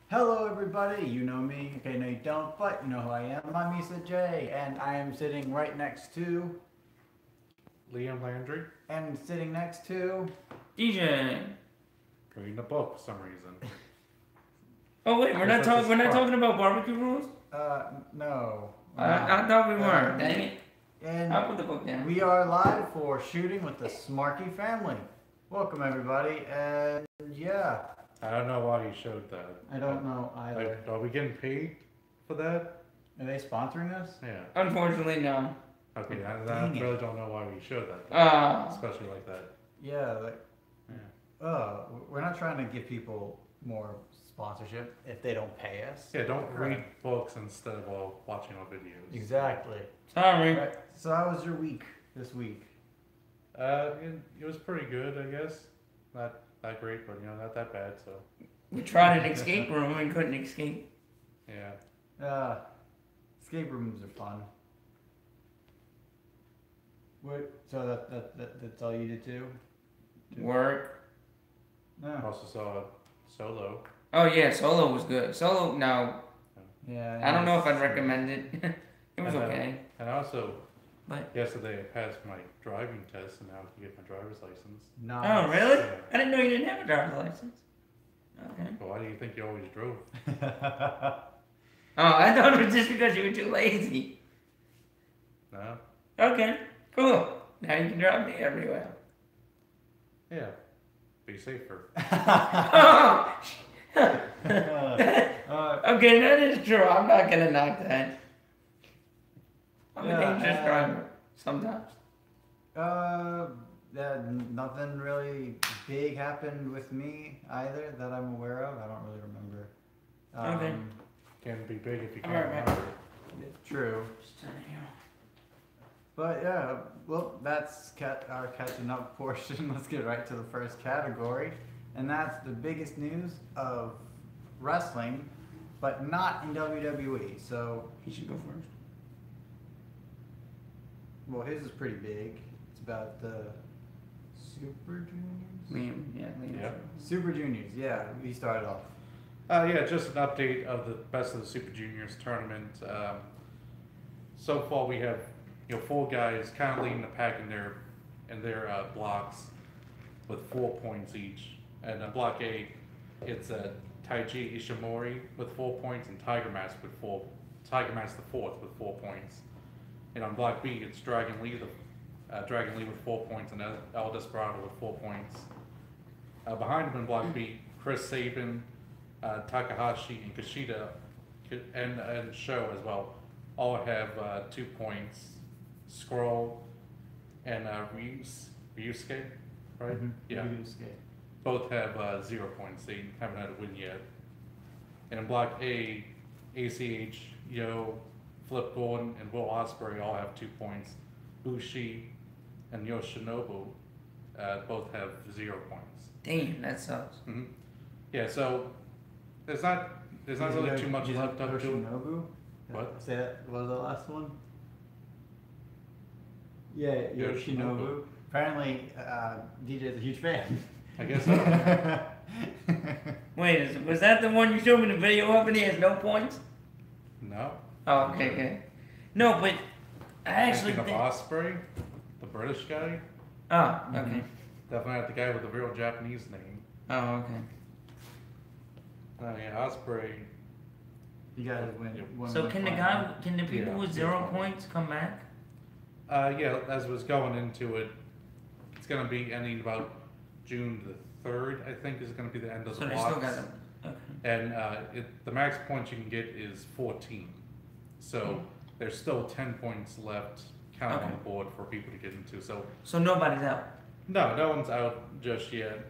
Hello, everybody. You know me. Okay, no, you don't, but you know who I am. I'm Issa J, and I am sitting right next to, Liam Landry. and sitting next to. DJ. Reading a book for some reason. Oh wait, we're not talking. We're not talking about barbecue rules. No. I thought we were. Dang it! And I'll put the book down. we are live for shooting with the Smarky family. Welcome, everybody, and yeah, I don't know why he showed that. I don't know either. Like, are we getting paid for that? Are they sponsoring us? Yeah. Unfortunately, no. Okay, I Dang it. really don't know why we showed that. Ah. Especially like that. Yeah, like, Yeah. we're not trying to give people more sponsorship if they don't pay us. Yeah, don't Right. read books instead of watching our videos. Exactly. Sorry. Right. So how was your week this week? It was pretty good, I guess. Not that great, but not that bad. So We tried an escape room and couldn't escape. yeah. Escape rooms are fun. What? So that's all you did too? Work. No. Also saw Solo. Oh yeah, Solo was good. Solo. No, Yeah. I don't know if I'd recommend it. It was And, okay. And also, But yesterday I passed my driving test, and now I can get my driver's license. Nice. oh really? Yeah. I didn't know you didn't have a driver's license. Okay. Well, why do you think you always drove? Oh, I thought it was just because you were too lazy. No. Okay. Cool. Now you can drive me everywhere. Yeah. Be safer. Oh. Uh, Okay, that is true. I'm not gonna knock that. I'm Yeah, a dangerous driver sometimes. yeah, nothing really big happened with me either that I'm aware of. I don't really remember. Okay. Can be big if you can't Alright, remember. True. Just turn it here. But yeah, well, that's our catching up portion. Let's get right to the first category, and that's the biggest news of wrestling, but not in WWE. So, He should go first. well, his is pretty big. It's about the Super Juniors. Liam, yeah, Liam. Yeah. Super Juniors, yeah. He started off. Yeah, just an update of the Best of the Super Juniors tournament. So far, we have 4 guys kind of leading the pack in their blocks with 4 points each. And on block A, it's Taiji Ishimori with 4 points and Tiger Mask the fourth with 4 points. And on block B, it's Dragon Lee with 4 points and El Desperado with 4 points. Behind him in block B, Chris Sabin, Takahashi, and Kushida, and Sho as well, all have 2 points. Scroll and Ryusuke, right? Mhm. Yeah. Ryusuke. Both have 0 points. They haven't had a win yet. And in block A, ACH, Yo, Flip Gordon, and Will Ospreay all have 2 points. Bushi and Yoshinobu both have 0 points. Damn, that sucks. Mm-hmm. Yeah, so there's not really too much left up to it. Yoshinobu? What? Say that. What was the last one? Yeah, Yoshinobu. Yoshinobu. Apparently, DJ's a huge fan. I guess so. Wait, was that the one you showed me the video of and he has no points? No. Oh, okay, okay. No, but I actually Thinking think. of Ospreay, the British guy. Oh, okay. Definitely not the guy with the real Japanese name. Oh, okay. Yeah, Ospreay. You guys win. won So the can the final. people Yeah, with yeah. 0 points come back? Yeah, as was going into it, it's gonna be ending about June the 3rd, I think, is gonna be the end of So the they blocks. still got them. Okay. And the max points you can get is 14. So there's still 10 points left kind of on Okay. the board for people to get into. So So nobody's out. no one's out just yet.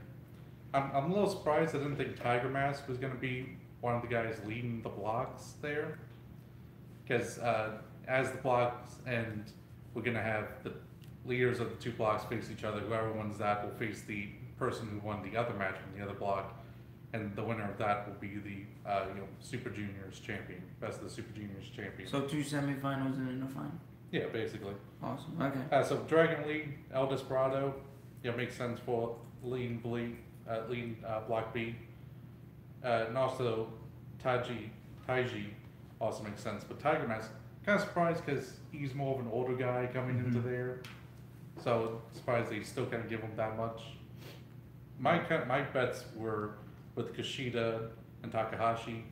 I'm a little surprised. I didn't think Tiger Mask was gonna be one of the guys leading the blocks there, because as the blocks end, we're gonna have the leaders of the 2 blocks face each other. Whoever wins that will face the person who won the other match from the other block, and the winner of that will be the Super Juniors champion, Best of the Super Juniors champion. So 2 semifinals and then a final. Yeah, basically. Awesome. Okay. So Dragon Lee, El Desperado, makes sense for leading block B. And also Taiji also makes sense, but Tiger Mask kind of surprised because he's more of an older guy coming into there. So surprised they still can't give him that much. My bets were with Kushida and Takahashi.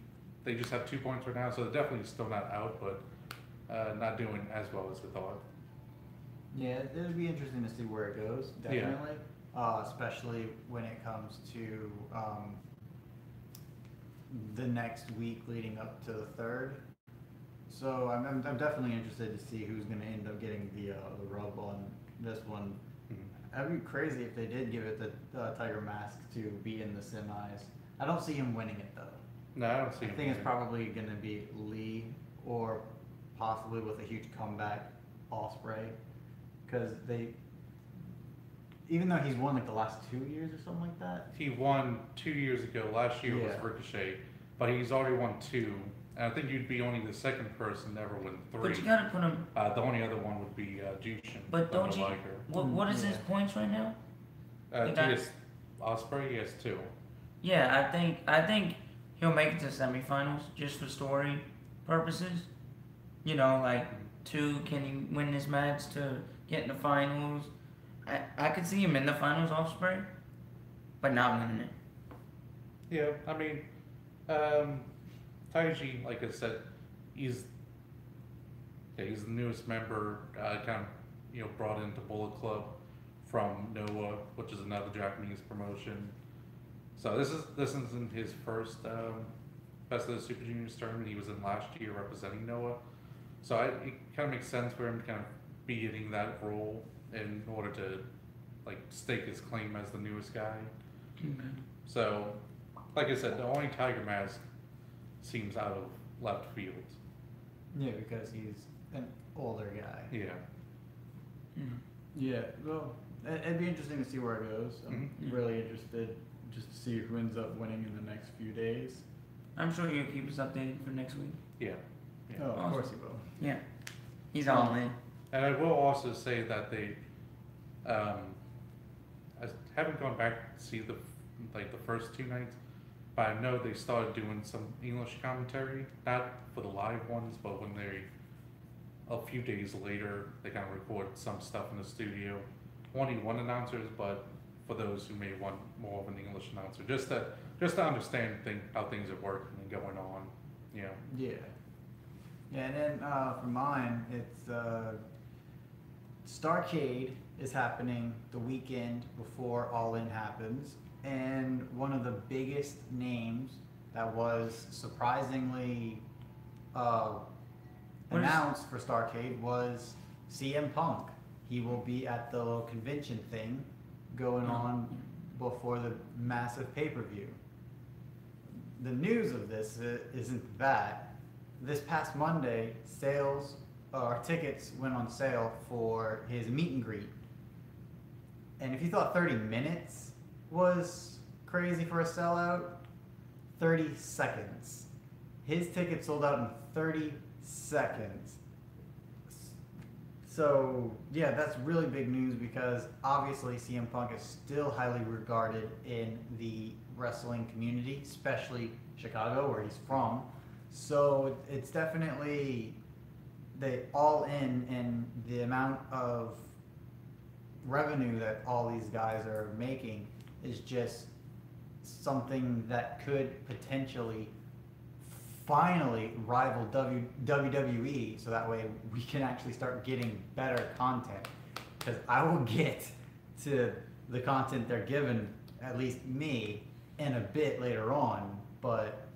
They just have 2 points right now, so they're definitely still not out, but not doing as well as we thought. Yeah, it'll be interesting to see where it goes, definitely. Especially when it comes to the next week leading up to the 3rd. So I'm definitely interested to see who's going to end up getting the rub on this one. That'd be crazy if they did give it the Tiger Mask to be in the semis. I don't see him winning it though. No, I don't see him. I think it's probably going to be Lee or possibly with a huge comeback, Ospreay, because even though he's won like the last 2 years or something like that. He won 2 years ago. Last year was Ricochet, but he's already won 2. And I think you'd be only the second person to ever win 3. But you gotta put him. The only other one would be Jushin. But don't you? What is his points right now? Ospreay, he has 2. Yeah, I think he'll make it to semifinals just for story purposes. You know, like 2, can he win this match to get in the finals? I could see him in the finals, Ospreay, but not winning it. Yeah, I mean, Taiji, like I said, he's the newest member, kind of brought into Bullet Club from Noah, which is another Japanese promotion. So this isn't his first Best of the Super Juniors tournament. He was in last year representing Noah, so it kind of makes sense for him to kind of be getting that role in order to like stake his claim as the newest guy. Okay. So, like I said, the only Tiger Mask seems out of left field. Yeah, because he's an older guy. Yeah. Yeah, well, it'd be interesting to see where it goes. I'm really interested just to see who ends up winning in the next few days. I'm sure you'll keep us updated for next week. Yeah. Oh, of course he will. Yeah. He's all in. And I will also say that they, I haven't gone back to see the first 2 nights, but I know they started doing some English commentary, not for the live ones, but when a few days later, they kind of record some stuff in the studio. Only one announcers, but for those who may want more of an English announcer, just to understand how things are working and going on, Yeah. Yeah, and then for mine, it's Starcade is happening the weekend before All In happens, and one of the biggest names that was surprisingly announced for Starcade was CM Punk. He will be at the little convention thing going on before the massive pay-per-view. The news of this isn't that. This past Monday, tickets went on sale for his meet and greet. And if you thought 30 minutes was crazy for a sellout, 30 seconds. His ticket sold out in 30 seconds. So, yeah, that's really big news because obviously CM Punk is still highly regarded in the wrestling community, especially Chicago, where he's from. So it's definitely the all in, and the amount of revenue that all these guys are making is just something that could potentially finally rival WWE, so that way we can actually start getting better content, because I will get to the content they're giving, at least me, in a bit later on. But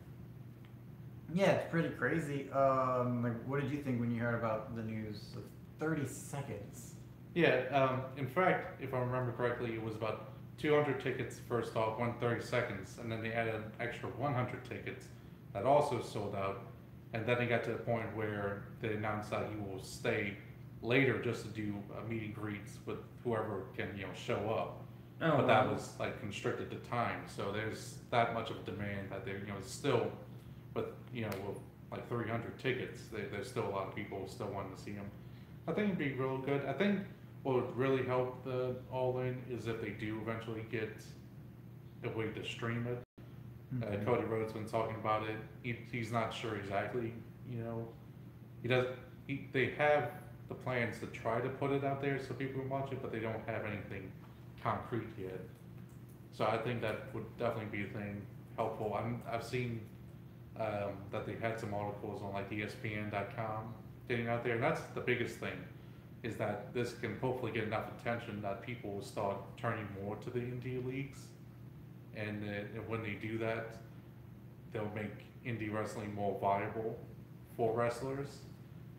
yeah, it's pretty crazy. What did you think when you heard about the news of 30 seconds? Yeah, in fact, if I remember correctly, it was about 200 tickets first off, 130 seconds, and then they added an extra 100 tickets that also sold out, and then they got to the point where they announced that he will stay later just to do meet and greets with whoever can show up. But that was like constricted to time, so there's that much of demand that they're still with with like 300 tickets, there's still a lot of people still wanting to see him. I think it'd be real good. I think what would really help the All In is if they do eventually get a way to stream it. Mhm. Cody Rhodes been talking about it. He's not sure exactly. You know, he does. They have the plans to try to put it out there so people can watch it, but they don't have anything concrete yet. So I think that would definitely be a thing helpful. I've seen that they had some articles on like ESPN.com getting out there, and that's the biggest thing, is that this can hopefully get enough attention that people will start turning more to the indie leagues, and when they do that, they'll make indie wrestling more viable for wrestlers,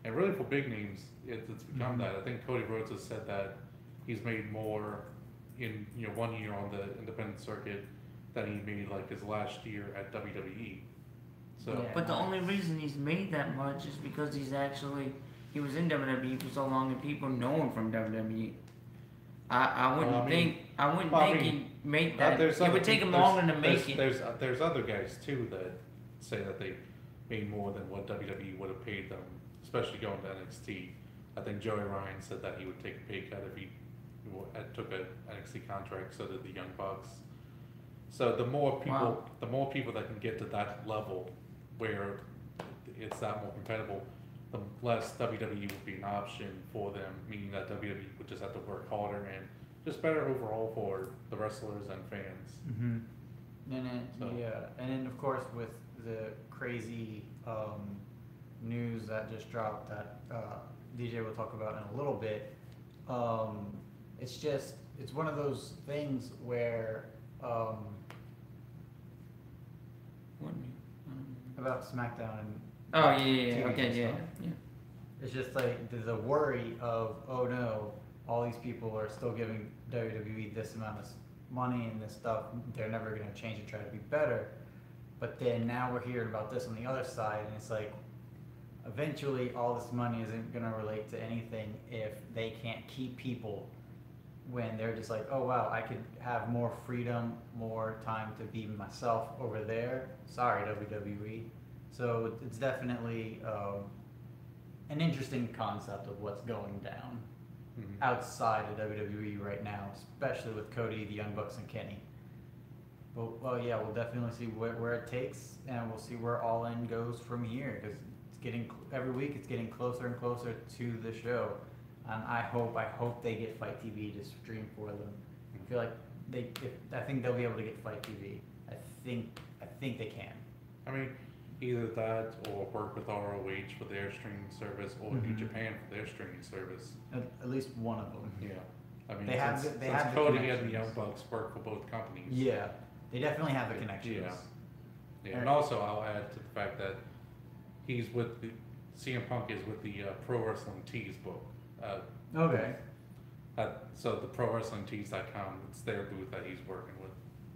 and really for big names, it's become that. I think Cody Rhodes has said that he's made more in 1 year on the independent circuit than he made like his last year at WWE. So Yeah. But the only reason he's made that much is because he was in WWE for so long and people know him from WWE. I wouldn't think he'd make that. It would take him longer to make it. There's other guys too that say that they made more than what WWE would have paid them, especially going to NXT. I think Joey Ryan said that he would take a pay cut if he took an NXT contract. So did the Young Bucks. So the more people that can get to that level where it's that more compatible, the less WWE would be an option for them, meaning that WWE would just have to work harder and just better overall for the wrestlers and fans. Mm-hmm. And then, So- and then of course with the crazy news that just dropped that DJ will talk about in a little bit, it's one of those things where What? about SmackDown and Oh TV yeah. Okay, and yeah, stuff. yeah. It's just like there's a worry of, oh no, all these people are still giving WWE this amount of money and this stuff. They're never going to change and try to be better. But then now we're hearing about this on the other side, and it's like eventually all this money isn't going to relate to anything if they can't keep people when they're just like, oh wow, I could have more freedom, more time to be myself over there. Sorry, WWE. So it's definitely an interesting concept of what's going down Mhm. outside of WWE right now, especially with Cody, the Young Bucks, and Kenny. But well, yeah, we'll definitely see where it takes, and we'll see where All In goes from here, because it's getting every week it's getting closer and closer to the show, and I hope they get Fight TV to stream for them. I feel like I think they'll be able to get Fight TV. I think they can. I mean, either that or work with ROH for their streaming service, or New Mhm. Japan for their streaming service. At least one of them. Yeah, I mean, They have since, the- they since have the Cody and the connections. Young Bucks work for both companies. Yeah, they definitely have the connections. Yeah, and also I'll add to the fact that CM Punk is with the Pro Wrestling Tees book. Okay. So the ProWrestlingTees.com, it's their booth that he's working with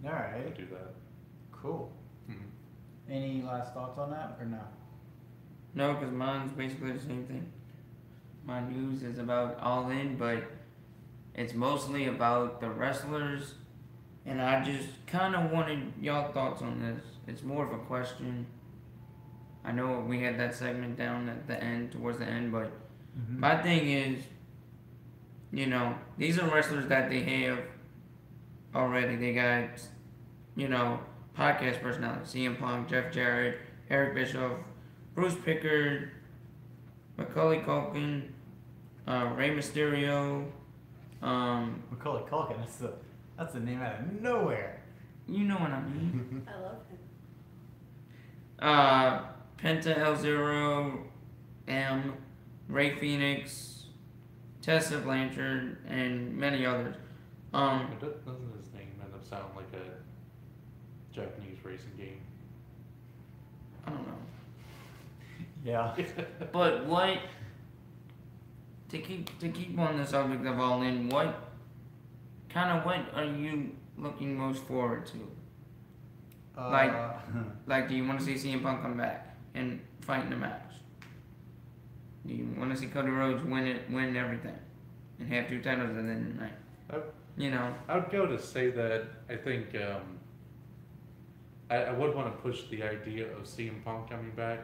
All to right. do that. Cool. Mhm. Any last thoughts on that or no? No, because mine's basically the same thing. My news is about All In, but it's mostly about the wrestlers, and I just kind of wanted y'all thoughts on this. It's more of a question. I know we had that segment down at the end, towards the end, but my thing is, these are wrestlers that they have already. They got, podcast personalities: CM Punk, Jeff Jarrett, Eric Bischoff, Bruce Pickard, Macaulay Culkin, Rey Mysterio. Macaulay Culkin. That's the name out of nowhere. You know what I mean. I love him. Penta El Zero, Ray Phoenix, Tessa Blanchard, and many others. But doesn't his name end up sounding like a Japanese racing game? I don't know. Yeah. But what to keep on the subject of All In, what are you looking most forward to? Like, do you want to see CM Punk come back and fight in the match? Do you want to see Cody Rhodes win everything, and have 2 titles at the end of the night? I would go to say that I think I would want to push the idea of CM Punk coming back,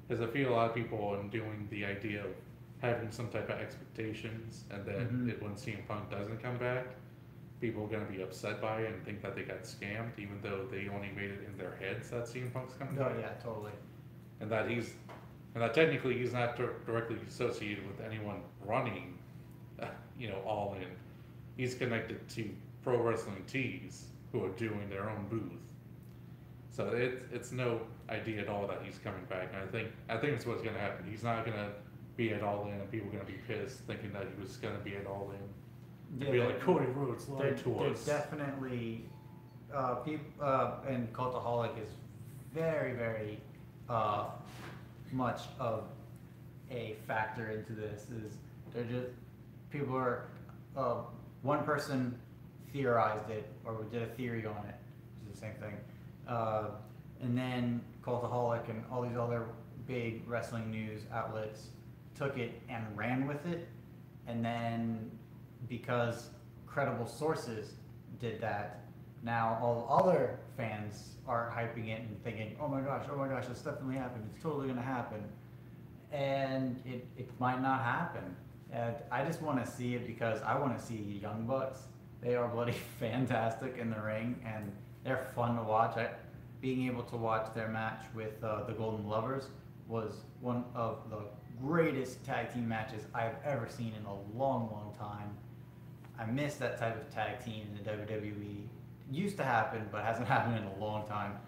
because I feel a lot of people are doing the idea of having some type of expectations, and then Mhm. when CM Punk doesn't come back, people are going to be upset by it and think that they got scammed, even though they only made it in their heads that CM Punk's coming Oh back. yeah, totally. And that technically he's not directly associated with anyone running, All In. He's connected to Pro Wrestling Tees, who are doing their own booth. So it's no idea at all that he's coming back. And I think that's what's going to happen. He's not going to be at All In, and people are going to be pissed thinking that he was going to be at All In. Yeah, Be like, Cody Rhodes lied to us. There's definitely people, and Cultaholic is very, very much of a factor into this. Is they're just people are one person theorized it or did a theory on it, which is the same thing, and then Cultaholic and all these other big wrestling news outlets took it and ran with it, and then because credible sources did that, now all other fans are hyping it and thinking, oh my gosh, this definitely happened, it's totally gonna happen. And it might not happen. And I just want to see it because I want to see Young Bucks. They are bloody fantastic in the ring, and they're fun to watch. Being able to watch their match with the Golden Lovers was one of the greatest tag team matches I've ever seen in a long, long time. I miss that type of tag team in the WWE. It used to happen, but hasn't happened in a long time.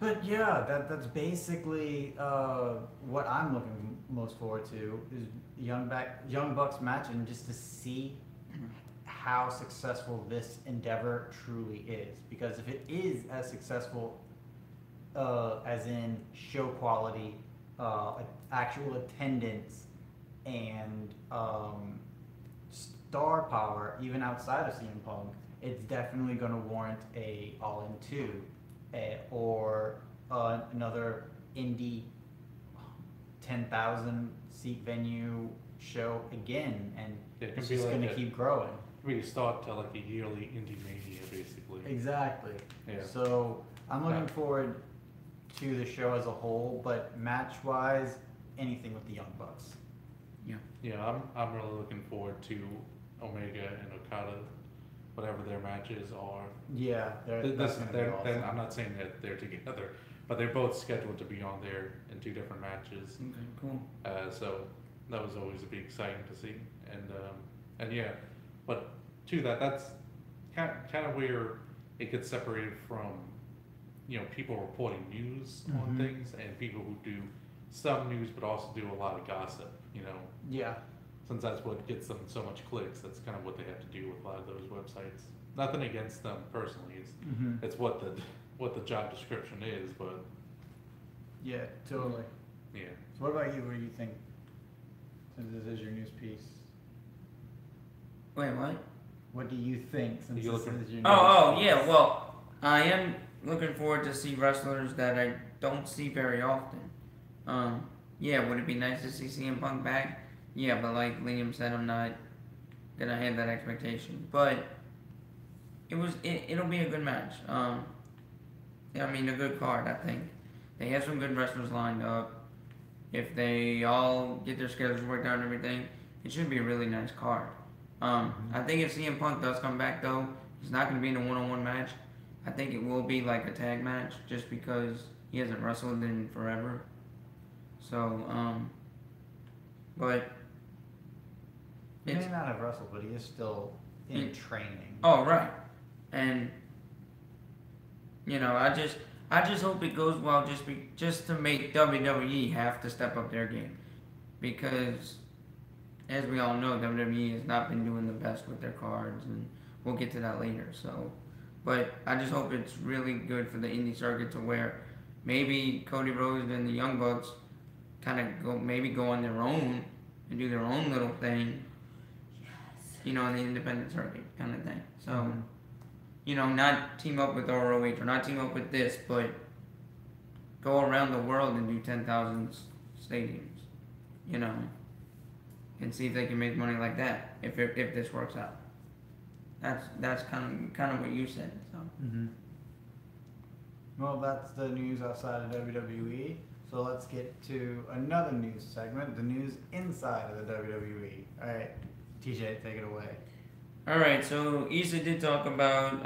But yeah, that's basically what I'm looking most forward to is Young Bucks match, and just to see how successful this endeavor truly is. Because if it is as successful as in show quality, actual attendance, and star power, even outside of CM Punk, it's definitely going to warrant a All In 2 or another indie 10,000 seat venue show again, and it's just going to keep growing. We start to like a yearly Indie Mania, basically. Exactly. Yeah. So I'm looking forward to the show as a whole, but match-wise, anything with the Young Bucks. Yeah, I'm really looking forward to Omega and Okada, whatever their matches are. Yeah, that's going to be awesome. I'm not saying that they're together, but they're both scheduled to be on there in 2 different matches. Okay, cool. So that was always be exciting to see, and yeah, but to that, that's kind of where it gets separated from, people reporting news on things and people who do some news but also do a lot of gossip. Yeah. Since that's what gets them so much clicks, that's kind of what they have to do with a lot of those websites. Nothing against them personally. It's what the job description is, but yeah, totally. yeah. So what about you? What do you think? Since this is your news piece, Wait, what? what do you think? Since You this looking- is your news Oh, piece? yeah. Well, I am looking forward to see wrestlers that I don't see very often. Yeah, would it be nice to see CM Punk back? Yeah, but like Liam said, I'm not gonna have that expectation. But it'll be a good match. I mean, a good card. I think they have some good wrestlers lined up. If they all get their schedules worked out and everything, it should be a really nice card. I think if CM Punk does come back though, he's not gonna be in a one-on-one match. I think it will be like a tag match, just because he hasn't wrestled in forever. So, but He may not have wrestled, but he is still in training. Oh, right. And I just hope it goes well, just to make WWE have to step up their game, because as we all know, WWE has not been doing the best with their cards, and we'll get to that later. So, but I just hope it's really good for the indie circuit, to where maybe Cody Rhodes and the Young Bucks kind of go on their own and do their own little thing, in the independent circuit kind of thing. So, not team up with ROH or not team up with this, but go around the world and do 10,000 stadiums, and see if they can make money like that if this works out. That's kind of what you said. So. Well, that's the news outside of WWE. So let's get to another news segment, the news inside of the WWE. All right, TJ, take it away. All right, so Issa did talk about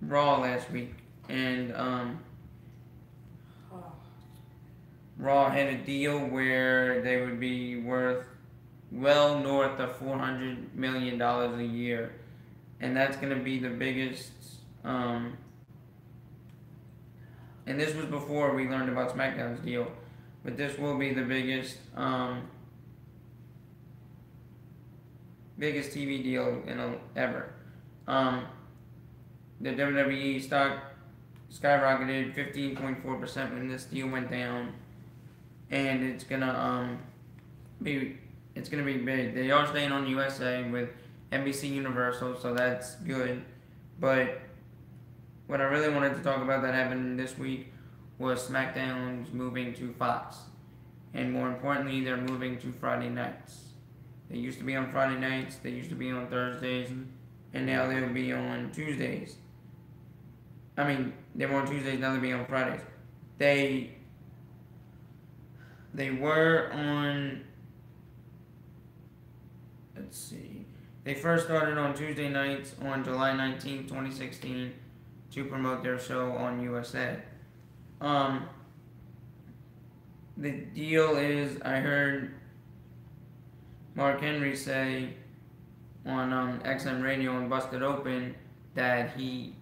Raw last week, and Raw had a deal where they would be worth well north of $400 million a year, and that's going to be the biggest. And this was before we learned about SmackDown's deal, but this will be the biggest biggest TV deal ever. The WWE stock skyrocketed 15.4% when this deal went down, and it's gonna be big. They are staying on USA with NBC Universal, so that's good. But what I really wanted to talk about that happened this week was SmackDown's moving to Fox, and more importantly, they're moving to Friday nights. They used to be on Friday nights, they used to be on Thursdays, and now they'll be on Tuesdays. I mean, they were on Tuesdays, now they'll be on Fridays. They were on, let's see, they first started on Tuesday nights on July 19th, 2016 to promote their show on USA. The deal is, I heard Mark Henry say on XM Radio and Busted Open that he's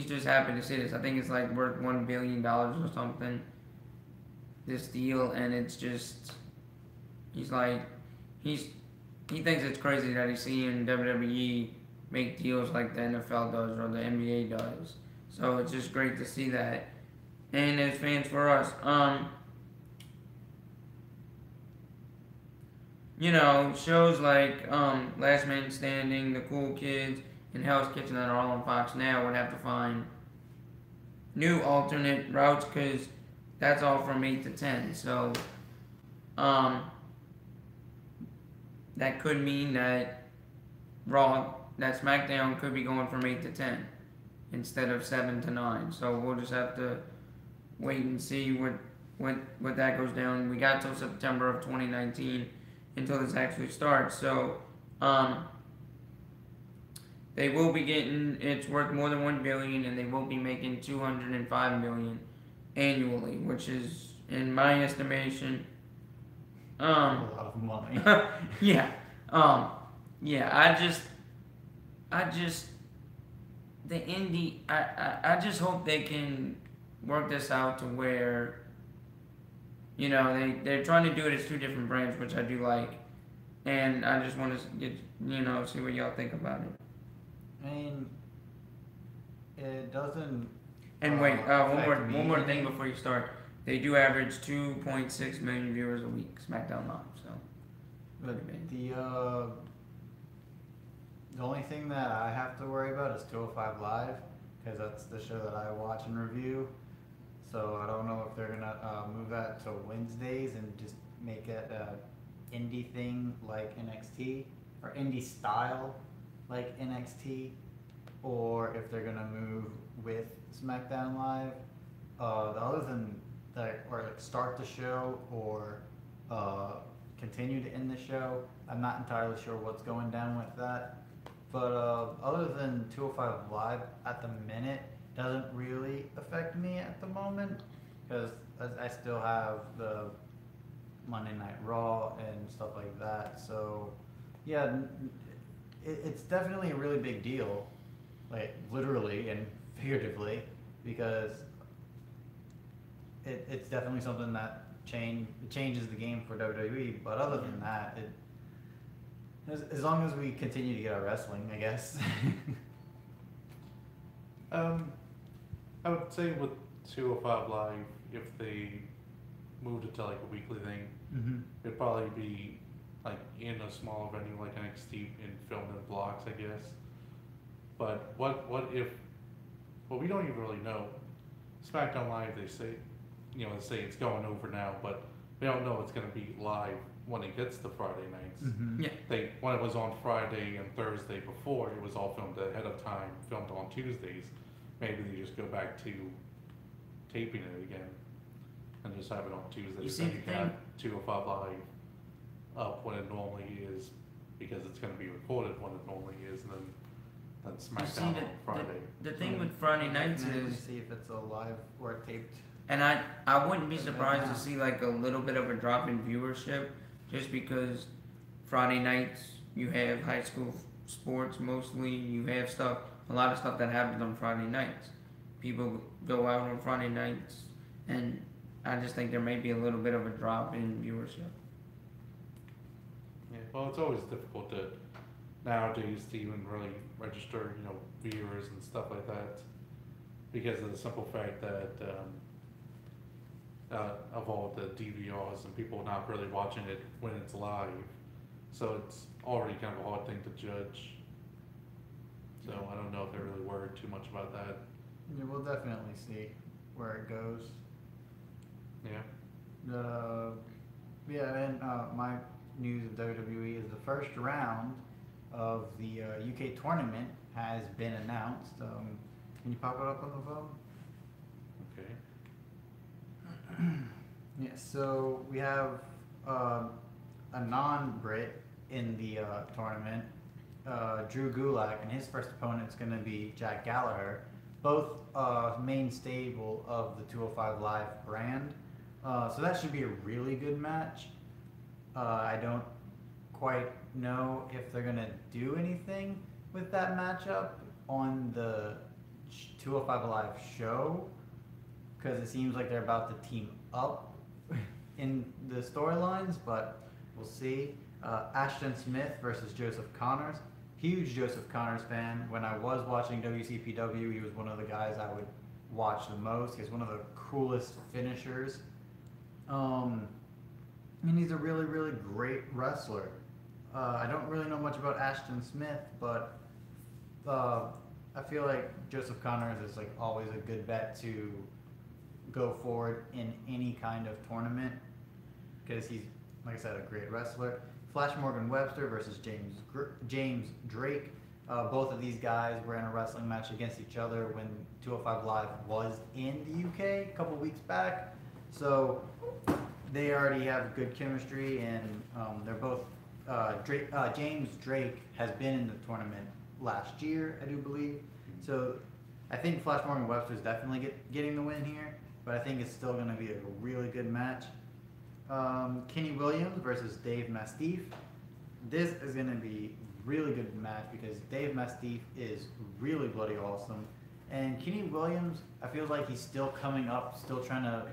just happy to see this. I think it's like worth $1 billion or something, this deal, and it's just, he thinks it's crazy that he's seeing WWE make deals like the NFL does or the NBA does. So it's just great to see that. And as fans for us, shows like Last Man Standing, The Cool Kids, and Hell's Kitchen that are all on Fox now would have to find new alternate routes because that's all from 8 to 10. So that could mean that SmackDown could be going from 8 to 10 instead of 7 to 9. So we'll just have to wait and see what that goes down. We got till September of 2019 until this actually starts. So they will be getting, it's worth more than $1 billion, and they will be making $205 million annually, which is, in my estimation, a lot of money. yeah. I just the indie. I just hope they can work this out to where, they're trying to do it as two different brands, which I do like, and I just want to get see what y'all think about it. I mean, it doesn't. And wait, one more thing before you start. They do average 2.6 million viewers a week, SmackDown Live. So, but the only thing that I have to worry about is 205 Live, because that's the show that I watch and review. So I don't know if they're gonna move that to Wednesdays and just make it a indie thing like NXT, or indie style like NXT, or if they're gonna move with SmackDown Live. Other than that, or like start the show or continue to end the show, I'm not entirely sure what's going down with that. But other than 205 Live at the minute, doesn't really affect me at the moment, because I still have the Monday Night Raw and stuff like that. So yeah, it's definitely a really big deal, like literally and figuratively, because it's definitely something that changes the game for WWE. But other than that, as long as we continue to get our wrestling, I guess. I would say with 205 Live, if they moved it to like a weekly thing, it'd probably be like in a smaller venue like NXT and filmed in blocks, I guess. But what if? Well, we don't even really know. SmackDown Live, they say it's going over now, but we don't know it's going to be live when it gets to Friday nights. Yeah. When it was on Friday and Thursday before, it was all filmed ahead of time, filmed on Tuesdays. Maybe they just go back to taping it again and just have it on Tuesdays. You see then the you can have 205 Live up when it normally is because it's going to be recorded when it normally is, and then You see, SmackDown on Friday. the thing with Friday nights Let me is, see if it's a live or taped. and I wouldn't be surprised to see like a little bit of a drop in viewership, just because Friday nights you have high school sports mostly. You have a lot of stuff that happens on Friday nights. People go out on Friday nights, and I just think there may be a little bit of a drop in viewership. Yeah, well, it's always difficult to nowadays to even really register, viewers and stuff like that, because of the simple fact that of all the DVRs and people not really watching it when it's live, so it's already kind of a hard thing to judge. So I don't know if they're really worried too much about that. Yeah, we'll definitely see where it goes. Yeah. Yeah, and my news of WWE is the first round of the UK tournament has been announced. Can you pop it up on the phone? Okay. Yeah, so we have a non-Brit in the tournament, Drew Gulak, and his first opponent's going to be Jack Gallagher, both main stable of the 205 Live brand. So that should be a really good match. I don't quite know if they're going to do anything with that matchup on the 205 Live show, because it seems like they're about to team up in the storylines, but we'll see. Ashton Smith versus Joseph Connors. Huge Joseph Connors fan. When I was watching WCPW, he was one of the guys I would watch the most. He's one of the coolest finishers. And he's a really, really great wrestler. I don't really know much about Ashton Smith, but I feel like Joseph Connors is like always a good bet to go forward in any kind of tournament, because he's, like I said, a great wrestler. Flash Morgan Webster versus James Drake. Both of these guys were in a wrestling match against each other when 205 Live was in the UK a couple weeks back. So they already have good chemistry, and they're both. James Drake has been in the tournament last year, I do believe. So I think Flash Morgan Webster is definitely getting the win here, but I think it's still going to be a really good match. Kenny Williams versus Dave Mastiff. This is going to be a really good match because Dave Mastiff is really bloody awesome. And Kenny Williams, I feel like he's still coming up, still trying to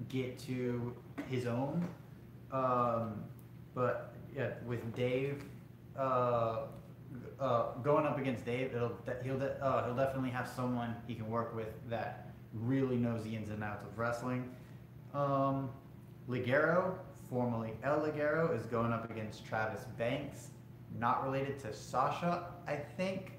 get to his own. But yeah, with Dave going up against Dave, he'll definitely have someone he can work with that really knows the ins and outs of wrestling. Ligero, formerly El Ligero, is going up against Travis Banks. Not related to Sasha, I think.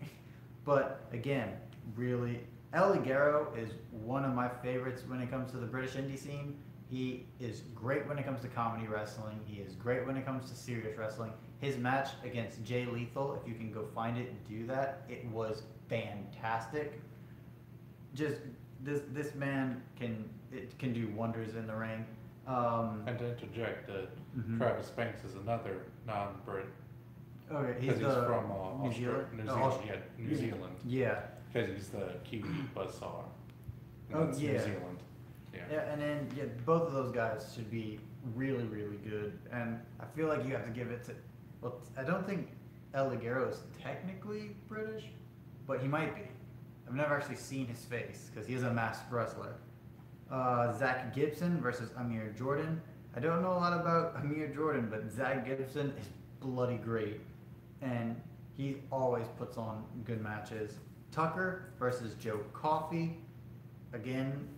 But again, really, El Ligero is one of my favorites when it comes to the British indie scene. He is great when it comes to comedy wrestling. He is great when it comes to serious wrestling. His match against Jay Lethal, if you can go find it and do that, it was fantastic. Just this man can do wonders in the ring. And to interject, Travis Banks is another non-Brit. Okay, Because he's from New Zealand. New Zealand. Yeah. Because he's the Kiwi buzzsaw. Oh, That's yeah. New Zealand. Yeah, and then both of those guys should be really, really good. And I feel like you have to give it to. Well, I don't think El Ligero is technically British, but he might be. I've never actually seen his face because he is a masked wrestler. Zach Gibson versus Amir Jordan. I don't know a lot about Amir Jordan, but Zach Gibson is bloody great, and he always puts on good matches. Tucker versus Joe Coffey. Again,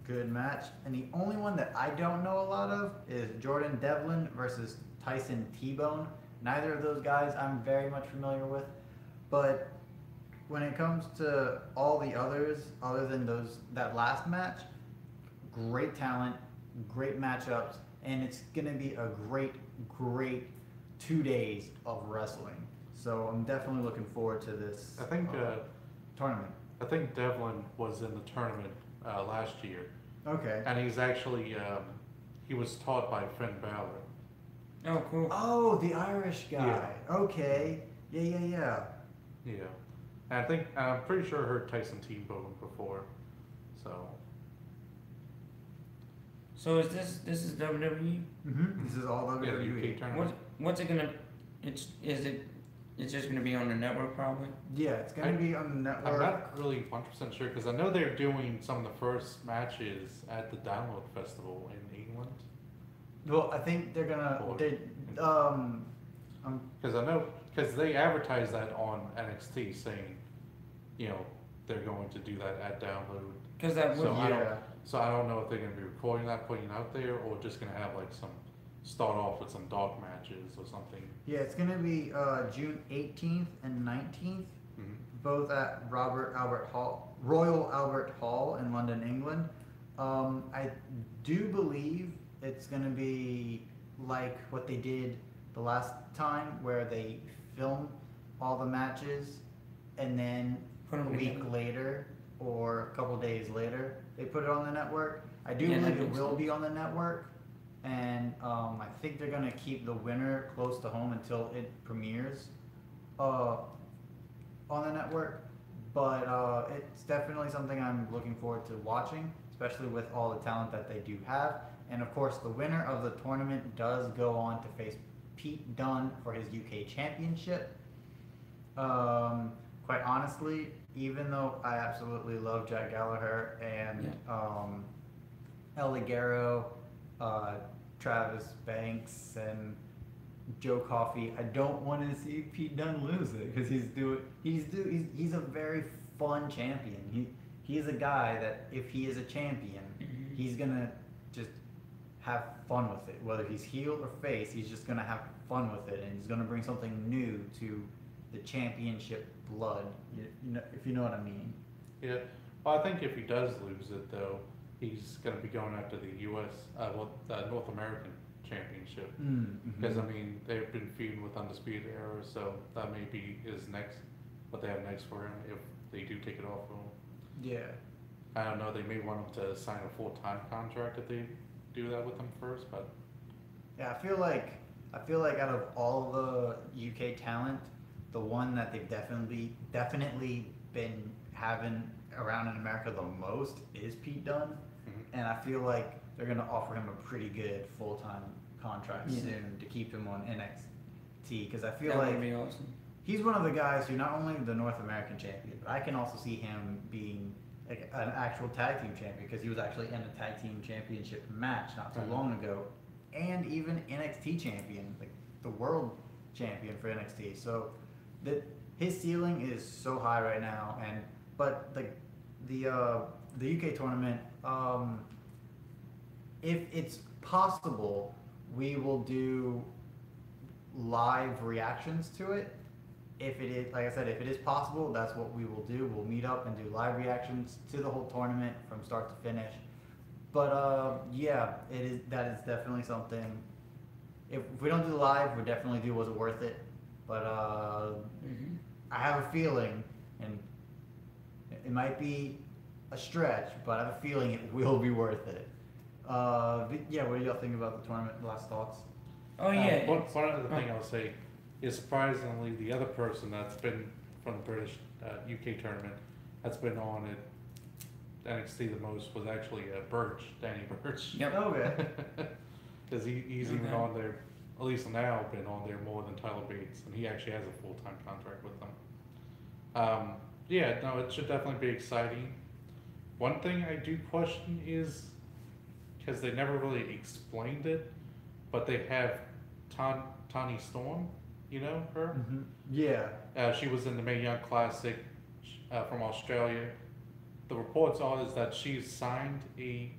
good match. And the only one that I don't know a lot of is Jordan Devlin versus Tyson T-Bone. Neither of those guys I'm very much familiar with, but when it comes to all the others, other than that last match, great talent, great matchups, and it's gonna be a great 2 days of wrestling. So I'm definitely looking forward to this. I think tournament. I think Devlin was in the tournament last year. Okay. And he's actually he was taught by Finn Balor. Oh, cool. Oh, the Irish guy. Yeah. Okay. Yeah. Yeah. And I'm pretty sure I heard Tyson Tebow before. So So this is WWE? This is all yeah, the WWE. UK tournament. What's it gonna? It's just gonna be on the network probably. Yeah, it's gonna be on the network. I'm not really 100% sure because I know they're doing some of the first matches at the Download Festival in England. Well, I think they're gonna. Or- They Because I know, because they advertise that on NXT saying, they're going to do that at Download. Cause that would. So I don't, yeah. so I don't know if they're going to be recording that, putting it out there, or just going to have like start off with some dog matches or something. Yeah, it's gonna be June 18th and 19th, Mhm. both at Royal Albert Hall in London, England. I do believe it's gonna be like what they did the last time, where they film all the matches and then Put 'em a week together. later or a couple days later they put it on the network. I do Yeah, that believe it makes will sense. be on the network, and I think they're gonna keep the winner close to home until it premieres on the network. But it's definitely something I'm looking forward to watching, especially with all the talent that they do have. And of course, the winner of the tournament does go on to face Pete Dunne for his UK Championship. Quite honestly, even though I absolutely love Jack Gallagher and El Ligero, Travis Banks, and Joe Coffey, I don't want to see Pete Dunne lose it because he's a very fun champion. He's a guy that if he is a champion, Mhm. he's gonna just have fun with it. Whether he's heel or face, he's just gonna have fun with it, and he's gonna bring something new to the championship blood. If you know what I mean. Yeah. Well, I think if he does lose it, though, he's going to be going after the U.S., North American Championship. Because, I mean, they've been feuding with Undisputed Era, so that may be what they have next for him if they do take it off of him. Yeah. I don't know, they may want him to sign a full-time contract if they do that with him first, but Yeah, I feel like out of all the UK talent, the one that they've definitely been having around in America the most is Pete Dunne, and I feel like they're gonna offer him a pretty good full-time contract soon to keep him on NXT, because I feel That like would be awesome. he's one of the guys who not only the North American champion, but I can also see him being like an actual tag team champion, because he was actually in a tag team championship match not too long ago, and even NXT champion, like the world champion for NXT. So that his ceiling is so high right now, but the UK tournament, if it's possible, we will do live reactions to it. If it is, like I said, if it is possible, that's what we will do. We'll meet up and do live reactions to the whole tournament from start to finish. But yeah, that is definitely something. If we don't do live, we'll definitely do Was It Worth It? But I have a feeling, and it might be a stretch, but I have a feeling it will be worth it. But yeah, what do y'all think about the tournament? Last thoughts? Oh yeah. one other thing I'll say is surprisingly the other person that's been from the British UK tournament that's been on it NXT the most was actually Danny Burch. Yep. Okay. Because he's even on there, at least now, been on there more than Tyler Bates, and he actually has a full-time contract with them. Yeah, no, it should definitely be exciting. One thing I do question is, because they never really explained it, but they have Toni Storm, you know her? Yeah. She was in the Mae Young Classic from Australia. The reports are is that she's signed a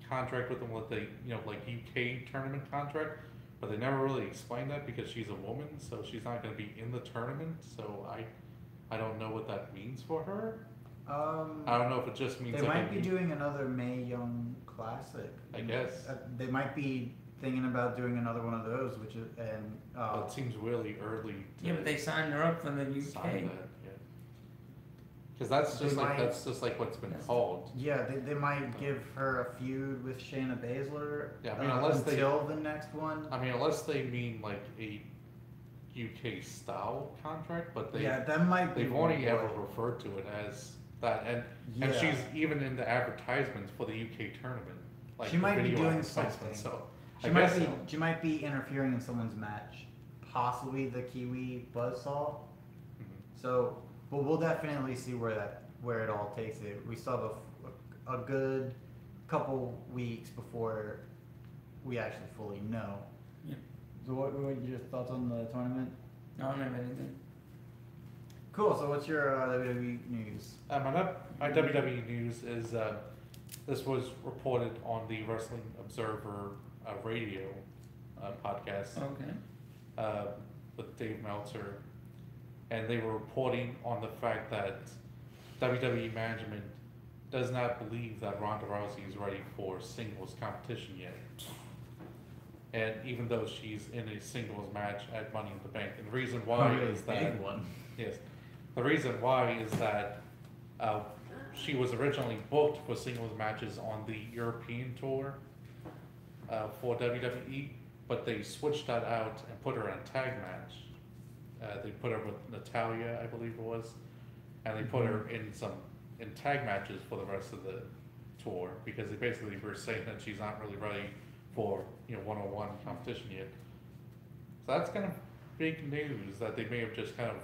contract with them with the like UK tournament contract, but they never really explained that because she's a woman, so she's not going to be in the tournament. So I don't know what that means for her. I don't know if it just means They like might be doing another Mae Young Classic. I guess. They might be thinking about doing another one of those, which is It seems really early. Yeah, but they signed her up for the UK. Sign that, yeah. Because that's They just like might- that's just like what's been called. Yeah, they might give her a feud with Shayna Baszler. Yeah, I mean, unless they- until the next one. I mean, unless they mean like a UK style contract, but That might be. they've only more- ever referred to it as that, and Yeah. she's even in the advertisements for the UK tournament. Like She the might be video doing advertisements, something. So She I might guess be. so. She might be interfering in someone's match, possibly the Kiwi Buzzsaw. Mhm. So, but we'll definitely see where it all takes it. We still have a good couple weeks before we actually fully know. Yeah. So, what are your thoughts on the tournament? I don't have anything. Cool. So, what's your WWE news? My WWE news is this was reported on the Wrestling Observer radio podcast Okay. with Dave Meltzer, and they were reporting on the fact that WWE management does not believe that Ronda Rousey is ready for singles competition yet. And even though she's in a singles match at Money in the Bank, and the reason why is that one. yes, the reason why is that she was originally booked for singles matches on the European tour for WWE, but they switched that out and put her in a tag match. They put her with Natalia, I believe it was, and they put her in tag matches for the rest of the tour because they basically were saying that she's not really ready for one-on-one competition yet. So that's kind of big news that they may have just kind of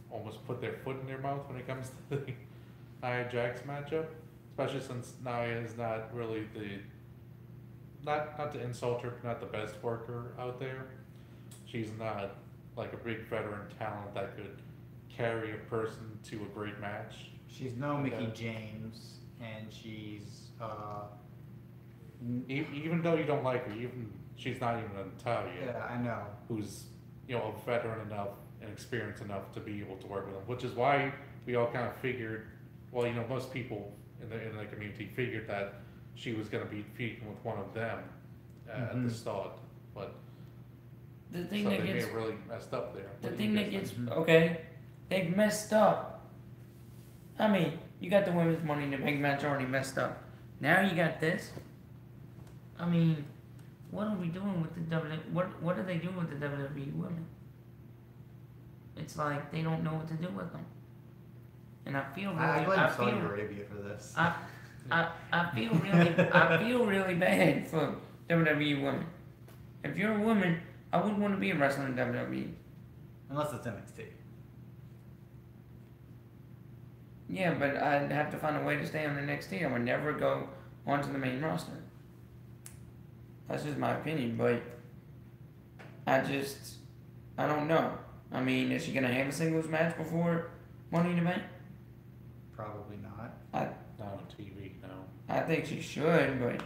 almost put their foot in their mouth when it comes to the Nia Jax matchup, especially since Nia is not really not to insult her, not the best worker out there. She's not like a big veteran talent that could carry a person to a great match. She's no Mickey Okay. James, and she's Even though you don't like her, she's not even a Natalia, yeah, I know. who's a veteran enough and experienced enough to be able to work with them. Which is why we all kind of figured, well, most people in the community figured that she was going to be feuding with one of them at Mhm. the start, but The thing so that they may gets have really messed up there. the What do thing you that guys gets think? okay, they've messed up. I mean, you got the women's Money in the Bank match already messed up. Now you got this. I mean, what are we doing with the WWE? What are they doing with the WWE women? It's like they don't know what to do with them. And I feel really, I blame I Saudi feel, Arabia for this. I feel really, I feel really bad for WWE women. If you're a woman, I wouldn't want to be a wrestler in WWE. Unless it's NXT. Yeah, but I'd have to find a way to stay on NXT. I would never go onto the main roster. That's just my opinion, but I don't know. I mean, is she gonna have a singles match before Money in the Bank? Probably not. Not on TV, no. I think she should, but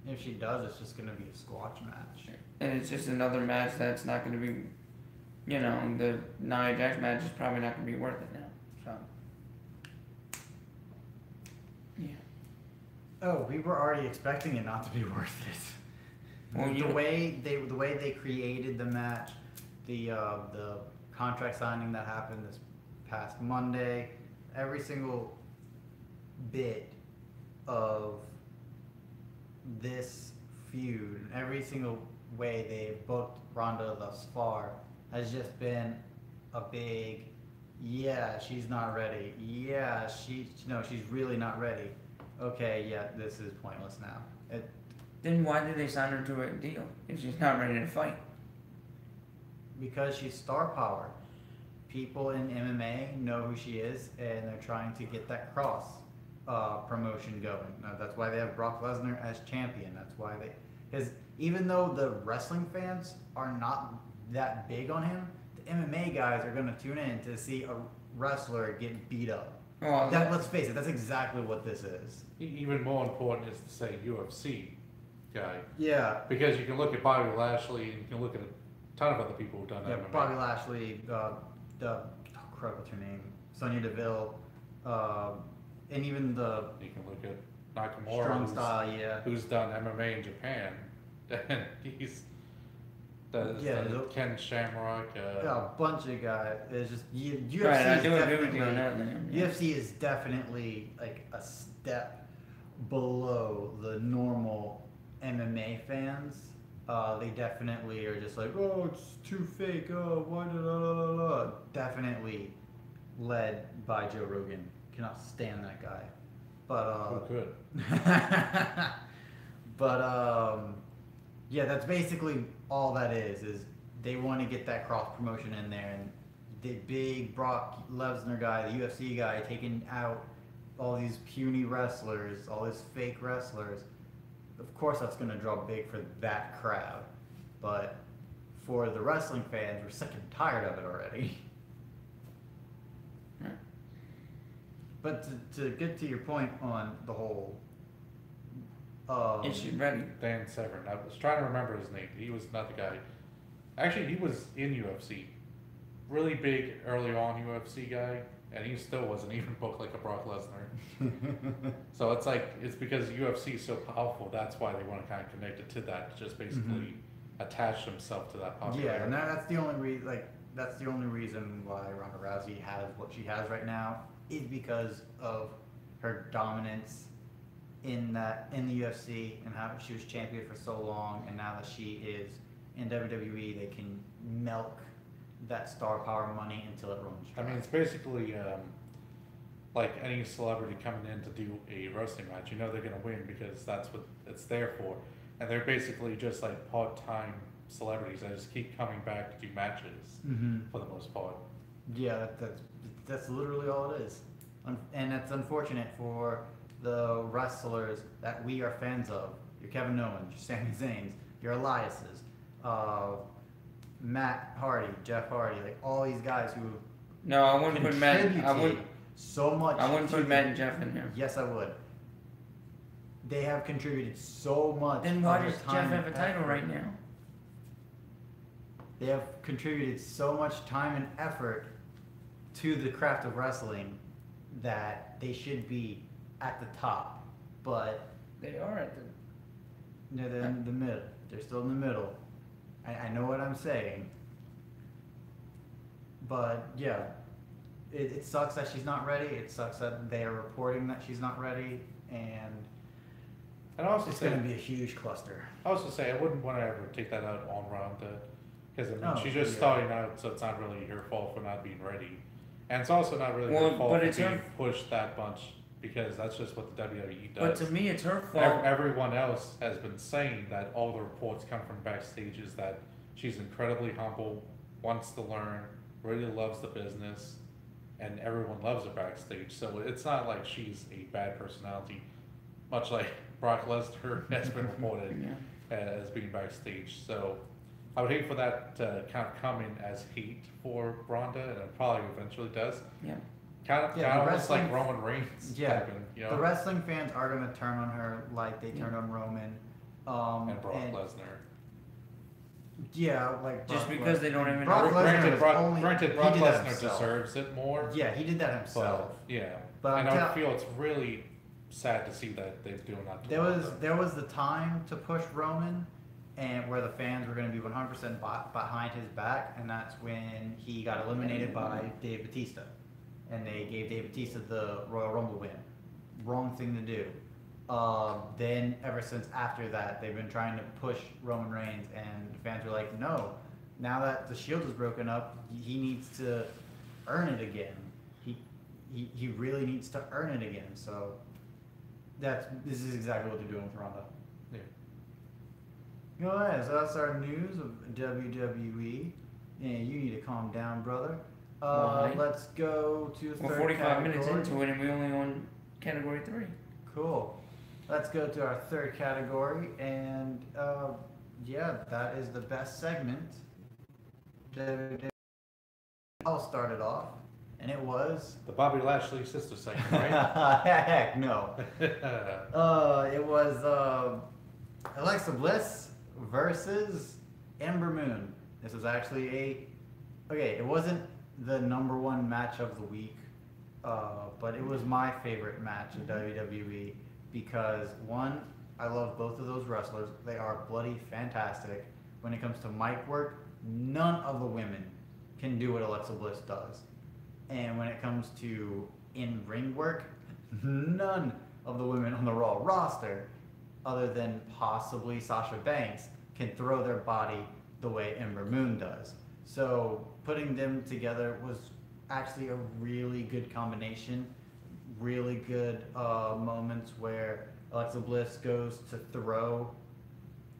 If she does, it's just gonna be a squash match. and it's just another match that's not gonna be, the Nia Jax match is probably not gonna be worth it now. So, yeah. Oh, we were already expecting it not to be worth it. Well, the way they created the match, the contract signing that happened this past Monday, every single bit of this feud, every single way they've booked Ronda thus far has just been a big, yeah, she's not ready. Yeah, she's really not ready. Okay, yeah, this is pointless now. Then why did they sign her to a deal if she's not ready to fight? Because she's star power. People in MMA know who she is, and they're trying to get that cross promotion going. That's why they have Brock Lesnar as champion. That's why because even though the wrestling fans are not that big on him, the MMA guys are going to tune in to see a wrestler get beat up. Well, Let's face it, that's exactly what this is. Even more important is to say UFC guy, Yeah. because you can look at Bobby Lashley and you can look at a ton of other people who've done Yeah, MMA. Bobby Lashley, what's her name? Sonya Deville, and even the You can look at Nakamura, strong style, yeah. who's done MMA in Japan, and he's the- Ken Shamrock. a bunch of guys. It's just UFC. Right, I is do agree with definitely- you on that. Liam, yeah. UFC is definitely like a step below the normal MMA fans. They definitely are just like, oh, it's too fake. Oh, why da da da da da. Definitely led by Joe Rogan. Cannot stand that guy. But Who could? but yeah, that's basically all that is they want to get that cross promotion in there, and the big Brock Lesnar guy, the UFC guy, taking out all these puny wrestlers, all these fake wrestlers. Of course, that's going to draw big for that crowd, but for the wrestling fans, we're sick and tired of it already. But to get to your point on the whole Is she ready? Dan Severn. I was trying to remember his name. He was not the guy. Actually, he was in UFC. Really big early on UFC guy, and he still wasn't even booked like a Brock Lesnar. So it's because UFC is so powerful. That's why they want to kind of connect it to that. Just basically attach themselves to that popularity. Yeah, and that's the only reason. That's the only reason why Ronda Rousey has what she has right now, is because of her dominance in the UFC and how she was champion for so long, and now that she is in WWE, they can milk that star power money until it runs dry. I mean, it's basically like any celebrity coming in to do a wrestling match. You know they're going to win because that's what it's there for. And they're basically just like part-time celebrities that just keep coming back to do matches for the most part. Yeah, that's literally all it is. And that's unfortunate for the wrestlers that we are fans of. Your Kevin Owens, your Sami Zayns, your Eliases, Matt Hardy, Jeff Hardy, like all these guys who No, I wouldn't put Matt. I wouldn't. so much. I wouldn't to put the- Matt and Jeff in there. Yes, I would. They have contributed so much. Then why of their does time Jeff have a and title effort. right now? They have contributed so much time and effort to the craft of wrestling that they should be at the top, but They are at the. they're in the middle. They're still in the middle. I know what I'm saying, but yeah, it sucks that she's not ready. It sucks that they are reporting that she's not ready, and And I also it's say, going to be a huge cluster. I wouldn't want to ever take that out on Ronda, because I mean Oh, she's just yeah. starting out, so it's not really her fault for not being ready, and it's also not really Well, her fault but for it's being her- pushed that much, because that's just what the WWE But does. to me, it's her fault. Everyone else has been saying that all the reports come from backstage is that she's incredibly humble, wants to learn, really loves the business, and everyone loves her backstage. So it's not like she's a bad personality, much like Brock Lesnar has been reported Yeah. as being backstage. So I would hate for that to kind of come in as hate for Ronda, and it probably eventually does. Yeah. Kind of Yeah, the almost like wrestling- Roman Reigns Yeah, typing, you know, the wrestling fans are going to turn on her like they turned on Roman. and Brock Lesnar. Yeah, like Just Brock because Lesnar. they don't even Brock know. Lesnar Granted, was Brock, only- granted, he Brock did that Lesnar himself. deserves it more. Yeah, he did that himself. But, yeah, But and I'm I tell- feel it's really sad to see that they're doing that. To There was the time to push Roman, and where the fans were going to be 100% behind his back, and that's when he got eliminated by Dave Bautista, and they gave Dave Bautista the Royal Rumble win. Wrong thing to do. Then ever since after that, they've been trying to push Roman Reigns, and fans were like, no. Now that the Shield is broken up, he needs to earn it again. He really needs to earn it again. So this is exactly what they're doing with Ronda. Yeah. Alright, so that's our news of WWE. And you need to calm down, brother. Why? Let's go to the We're third 45 minutes category. into it, and we only on category 3. Cool. Let's go to our third category, and yeah, that is the best segment. I'll start it off, and it was. The Bobby Lashley sister segment, right? Heck no. It was Alexa Bliss versus Ember Moon. This was actually it wasn't the number one match of the week, but it was my favorite match in WWE because one, I love both of those wrestlers. They are bloody fantastic. when it comes to mic work, none of the women can do what Alexa Bliss does. And when it comes to in-ring work, none of the women on the Raw roster, other than possibly Sasha Banks, can throw their body the way Ember Moon does. So putting them together was actually a really good combination. Really good moments where Alexa Bliss goes to throw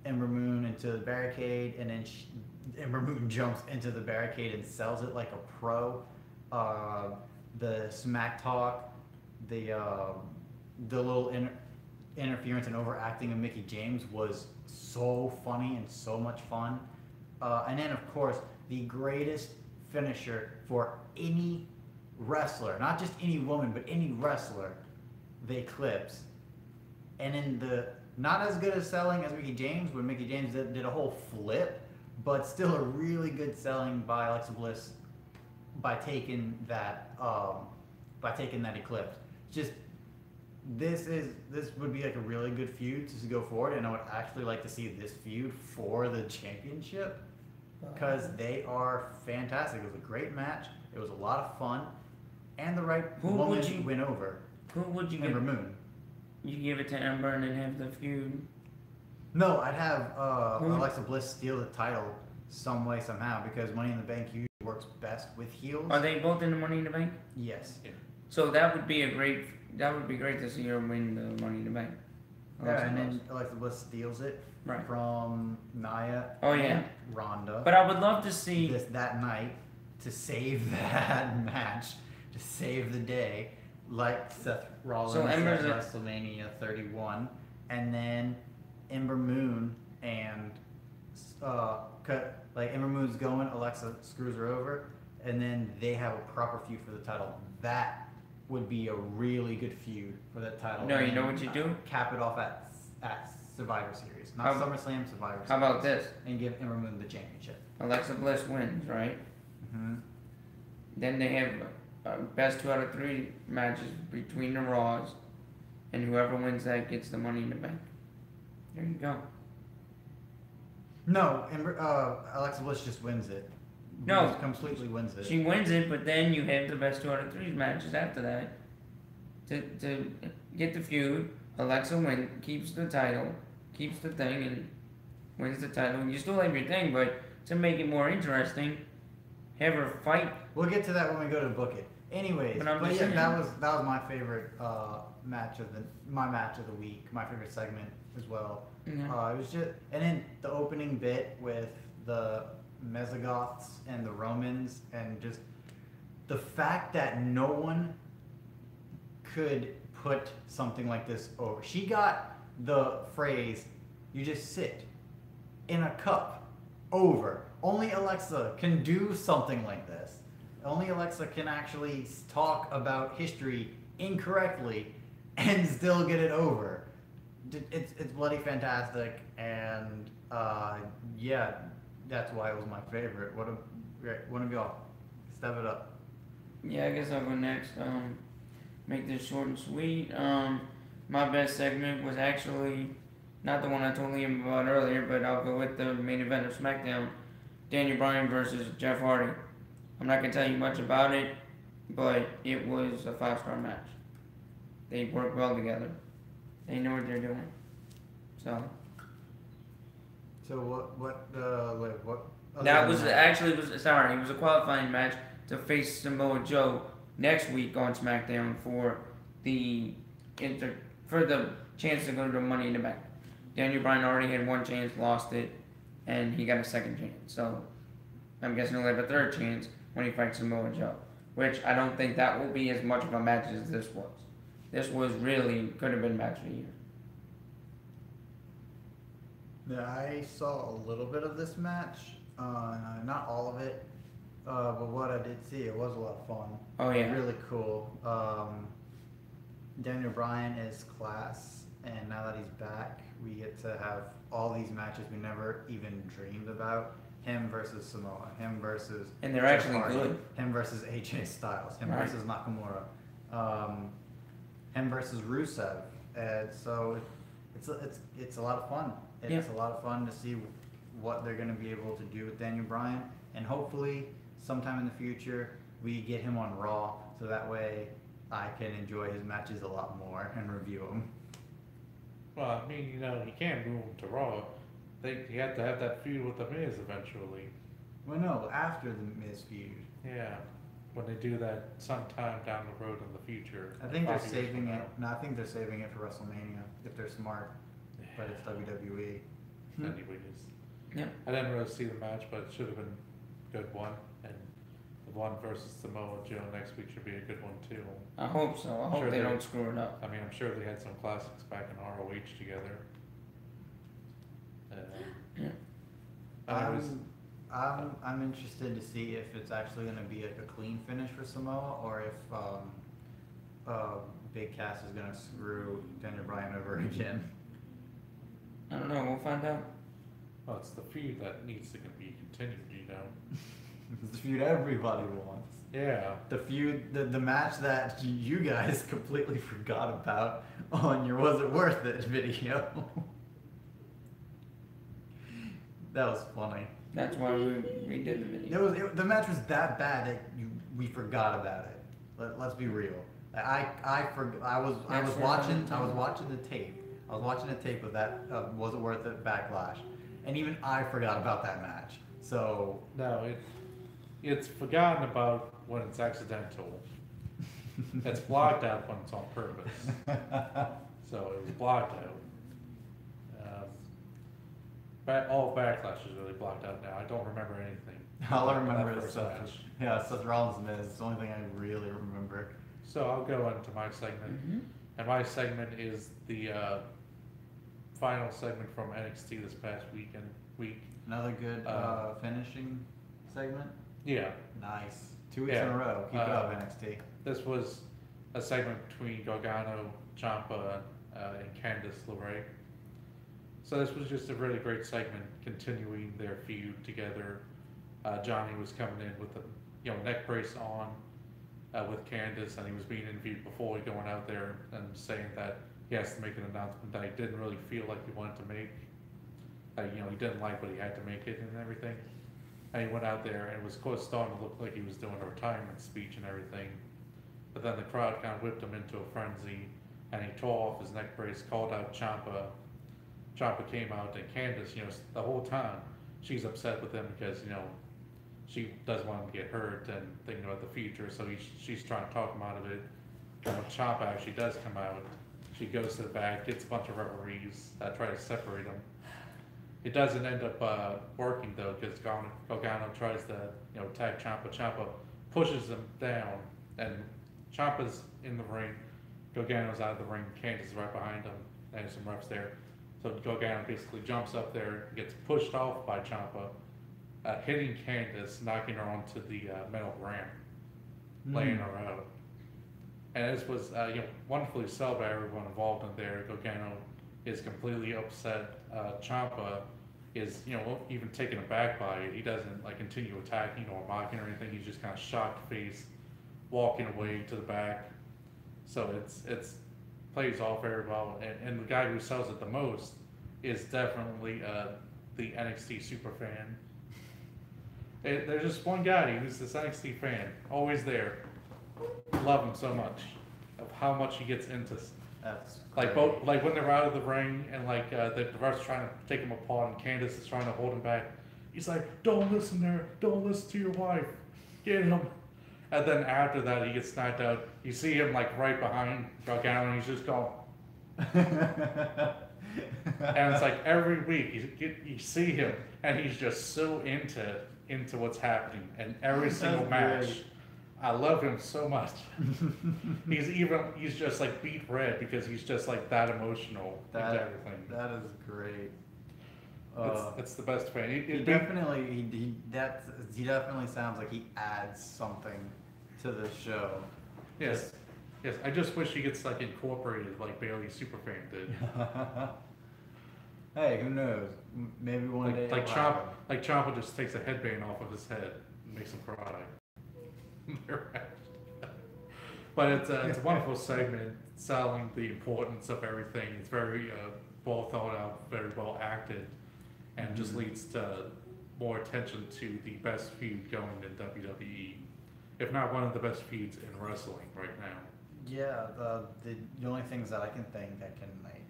Ember Moon into the barricade, and then Ember Moon jumps into the barricade and sells it like a pro. The smack talk, the little interference and overacting of Mickie James was so funny and so much fun. And then, of course, the greatest finisher for any wrestler, not just any woman, but any wrestler, the Eclipse. And in the not as good as selling as Mickie James, when Mickie James did a whole flip, but still a really good selling by Alexa Bliss by taking that Eclipse. Just this would be like a really good feud to go forward, and I would actually like to see this feud for the championship because they are fantastic. It was a great match. It was a lot of fun, and the right woman to win over. Who would you Ember Moon. You give it to Ember and then have the feud? No, I'd have Alexa Bliss steal the title some way, somehow, because Money in the Bank usually works best with heels. Are they both in the Money in the Bank? Yes. Yeah. So that would be great to see her win the Money in the Bank. Yeah, and then Alexa Bliss steals it from Nia and Ronda. But I would love to see that night to save that match, to save the day, like Seth Rollins at WrestleMania 31, and then Ember Moon and Ember Moon's going, Alexa screws her over, and then they have a proper feud for the title. That would be a really good feud for that title. No, you know what you do? Cap it off at Survivor Series, not SummerSlam, Survivor Series. How about this? And give Ember Moon the championship. Alexa Bliss wins, right? Mm-hmm. Then they have best 2 out of 3 matches between the Raws, and whoever wins that gets the Money in the Bank. There you go. No, Alexa Bliss just wins it. No, Bliss completely wins it. She wins it, but then you have the best 2 out of 3 matches after that to get the feud. Alexa keeps the title, keeps the thing, and wins the title. You still have your thing, but to make it more interesting, have her fight. We'll get to that when we go to book it. Anyways, but yeah, that was my favorite match of the week, my favorite segment as well. Yeah. It was just, and then the opening bit with the Mesogoths and the Romans, and just the fact that no one could put something like this over. She got the phrase, "You just sit in a cup," over. Only Alexa can do something like this. Only Alexa can actually talk about history incorrectly and still get it over. It's bloody fantastic, and yeah, that's why it was my favorite. One of y'all, step it up. Yeah, I guess I'll go next. Make this short and sweet. My best segment was actually not the one I told Liam about earlier, but I'll go with the main event of SmackDown. Daniel Bryan versus Jeff Hardy. I'm not going to tell you much about it, but it was a 5-star match. They work well together. They know what they're doing. So what that was actually it was a qualifying match to face Samoa Joe next week on SmackDown for the chance to go to Money in the Bank. Daniel Bryan already had 1 chance, lost it, and he got a 2nd chance. So I'm guessing he'll have a 3rd chance when he fights Samoa Joe, which I don't think that will be as much of a match as this was. This was really could have been match of the year. Yeah, I saw a little bit of this match, not all of it, but what I did see, it was a lot of fun. Oh yeah, really cool. Daniel Bryan is class, and now that he's back, we get to have all these matches we never even dreamed about. Him versus Samoa, him versus and they're actually Hardy, good. Him versus AJ Styles, him versus Nakamura, him versus Rusev, and so it's a lot of fun. It's a lot of fun to see what they're going to be able to do with Daniel Bryan, and hopefully sometime in the future we get him on Raw, so that way I can enjoy his matches a lot more and review them. Well, I mean, you know, you can't move him to Raw. You have to have that feud with The Miz eventually. Well, no, after the Miz feud. Yeah, when they do that sometime down the road in the future. I think they're 5 years saving from it. now. No, I think they're saving it for WrestleMania if they're smart. But it's WWE. Anyways, Yep. I didn't really see the match, but it should have been a good one. And the one versus Samoa Joe next week should be a good one too. I hope so. I hope Sure they they- don't screw it up. I mean, I'm sure they had some classics back in ROH together. Yeah. Anyways, I'm interested to see if it's actually going to be like a clean finish for Samoa, or if Big Cass is going to screw Daniel Bryan over again. I don't know. We'll find out. well, it's the feud that needs to be continued, you know. It's the feud everybody wants. Yeah. The feud, the match that you guys completely forgot about on your "Was It Worth It" video. That was funny. That's why we did the video. The match was that bad that we forgot about it. Let's be real. I was watching the tape. I was watching the tape of that "Was It Worth It" Backlash, and even I forgot about that match. So No, it's forgotten about when it's accidental. It's blocked out when it's on purpose. So it was blocked out. All Backlash is really blocked out now. I don't remember anything. all I about remember that is first Seth. match. Yeah, Seth Rollins Miz. It's the only thing I really remember. So I'll go into my segment. Mm-hmm. And my segment is the final segment from NXT this past week. Another good finishing segment. Yeah, Nice. 2 weeks Yeah. in a row. Keep it up, NXT. this was a segment between Gargano, Ciampa, and Candice LeRae. So this was just a really great segment, continuing their feud together. Johnny was coming in with the neck brace on with Candice, and he was being interviewed before going out there and saying that he has to make an announcement that he didn't really feel like he wanted to make. He didn't like, but he had to make it and everything. And he went out there, and it was starting to look like he was doing a retirement speech and everything. But then the crowd kind of whipped him into a frenzy, and he tore off his neck brace, called out Ciampa. Ciampa came out, and Candice, the whole time, she's upset with him because, she doesn't want him to get hurt and thinking about the future, so she's trying to talk him out of it. And when Ciampa actually does come out, she goes to the back, gets a bunch of referees that try to separate them. It doesn't end up working though, because Gargano tries to tag Ciampa. Ciampa pushes him down, and Ciampa's in the ring. Gargano's out of the ring. Candice is right behind him, and some refs there. So Gargano basically jumps up there, gets pushed off by Ciampa, hitting Candice, knocking her onto the metal ramp, laying her out. And this was wonderfully sold by everyone involved in there. Gargano is completely upset. Ciampa is even taken aback by it. He doesn't continue attacking or mocking or anything. He's just kind of shocked face, walking away to the back. So it's plays off very well. And the guy who sells it the most is definitely the NXT super fan. There's just one guy who's this NXT fan, always there. Love him so much, of how much he gets into. That's Like great. both, when they're out of the ring and the ref's trying to take him apart and Candice is trying to hold him back. He's like, "Don't listen to her. Don't listen to your wife. Get him." And then after that, he gets knocked out. You see him right behind Gargano, and he's just going. And it's every week you see him, and he's just so into what's happening, and every single match. Great. I love him so much. He's just beat red because he's just that emotional into everything. That is great. It's the best fan. He definitely sounds like he adds something to the show. Yes. Yes, I just wish he gets incorporated like Bailey Superfan did. Hey, who knows? Maybe one day. it'll happen. Ciampa just takes a headband off of his head and makes him cry. But it's a wonderful segment, selling the importance of everything. It's very well thought out, very well acted, and just leads to more attention to the best feud going in WWE, if not one of the best feuds in wrestling right now. Yeah, the only things that I can think that can like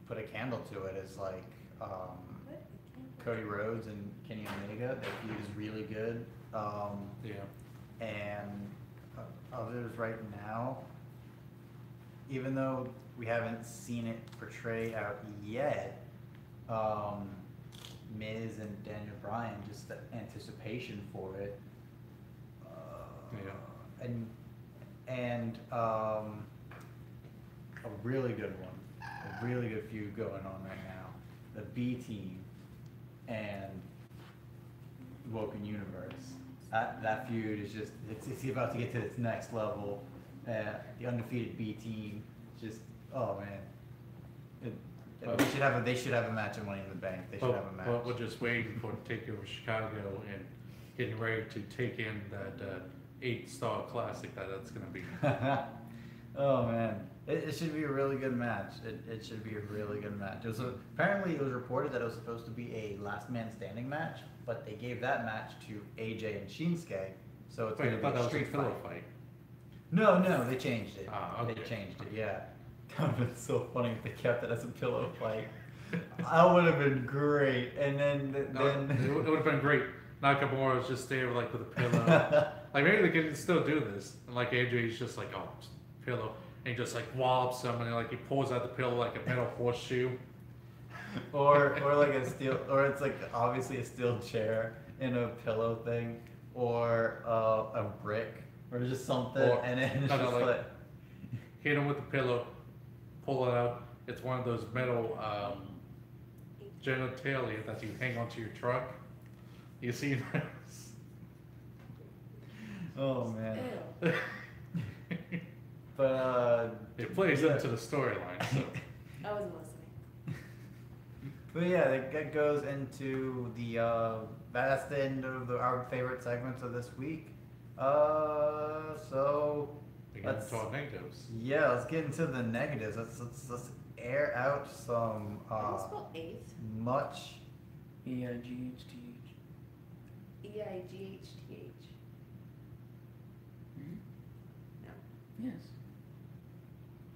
put a candle to it is like Cody Rhodes and Kenny Omega. That feud is really good. Yeah. And others right now, even though we haven't seen it portrayed out yet, Miz and Daniel Bryan, just the anticipation for it. Yeah. And a really good one, a really good feud going on right now. The B Team and Woken Universe. That feud is just, it's about to get to its next level. The undefeated B Team, just, oh man. They should have a match in Money in the Bank. They should have a match. But we're just waiting for Takeover Chicago and getting ready to take in that 8-star classic that's going to be. Oh man, it should be a really good match. It should be a really good match. Apparently it was reported that it was supposed to be a last man standing match, but they gave that match to AJ and Shinsuke, so it's going to be a street fight. No, they changed it. Okay. They changed it, yeah. That would have been so funny if they kept it as a pillow fight. That would have been great. And then it would have been great. Nakamura was just there like with a pillow. Like maybe they could still do this. And like AJ's just like, oh, pillow, and he just like wallops him, and like he pulls out the pillow like a metal horseshoe. or like a steel, or it's like obviously a steel chair in a pillow thing, or a brick, or just something, and then it's just like hit him with the pillow, pull it out. It's one of those metal genitalia that you hang onto your truck. You see those? Oh man. But it plays into the storyline. So. I wasn't listening. But yeah, that goes into the that's the end of our favorite segments of this week. So let's talk negatives. Yeah, let's get into the negatives. Let's air out some much E-I-G-H-T-H. E-I-G-H-T-H. Yes.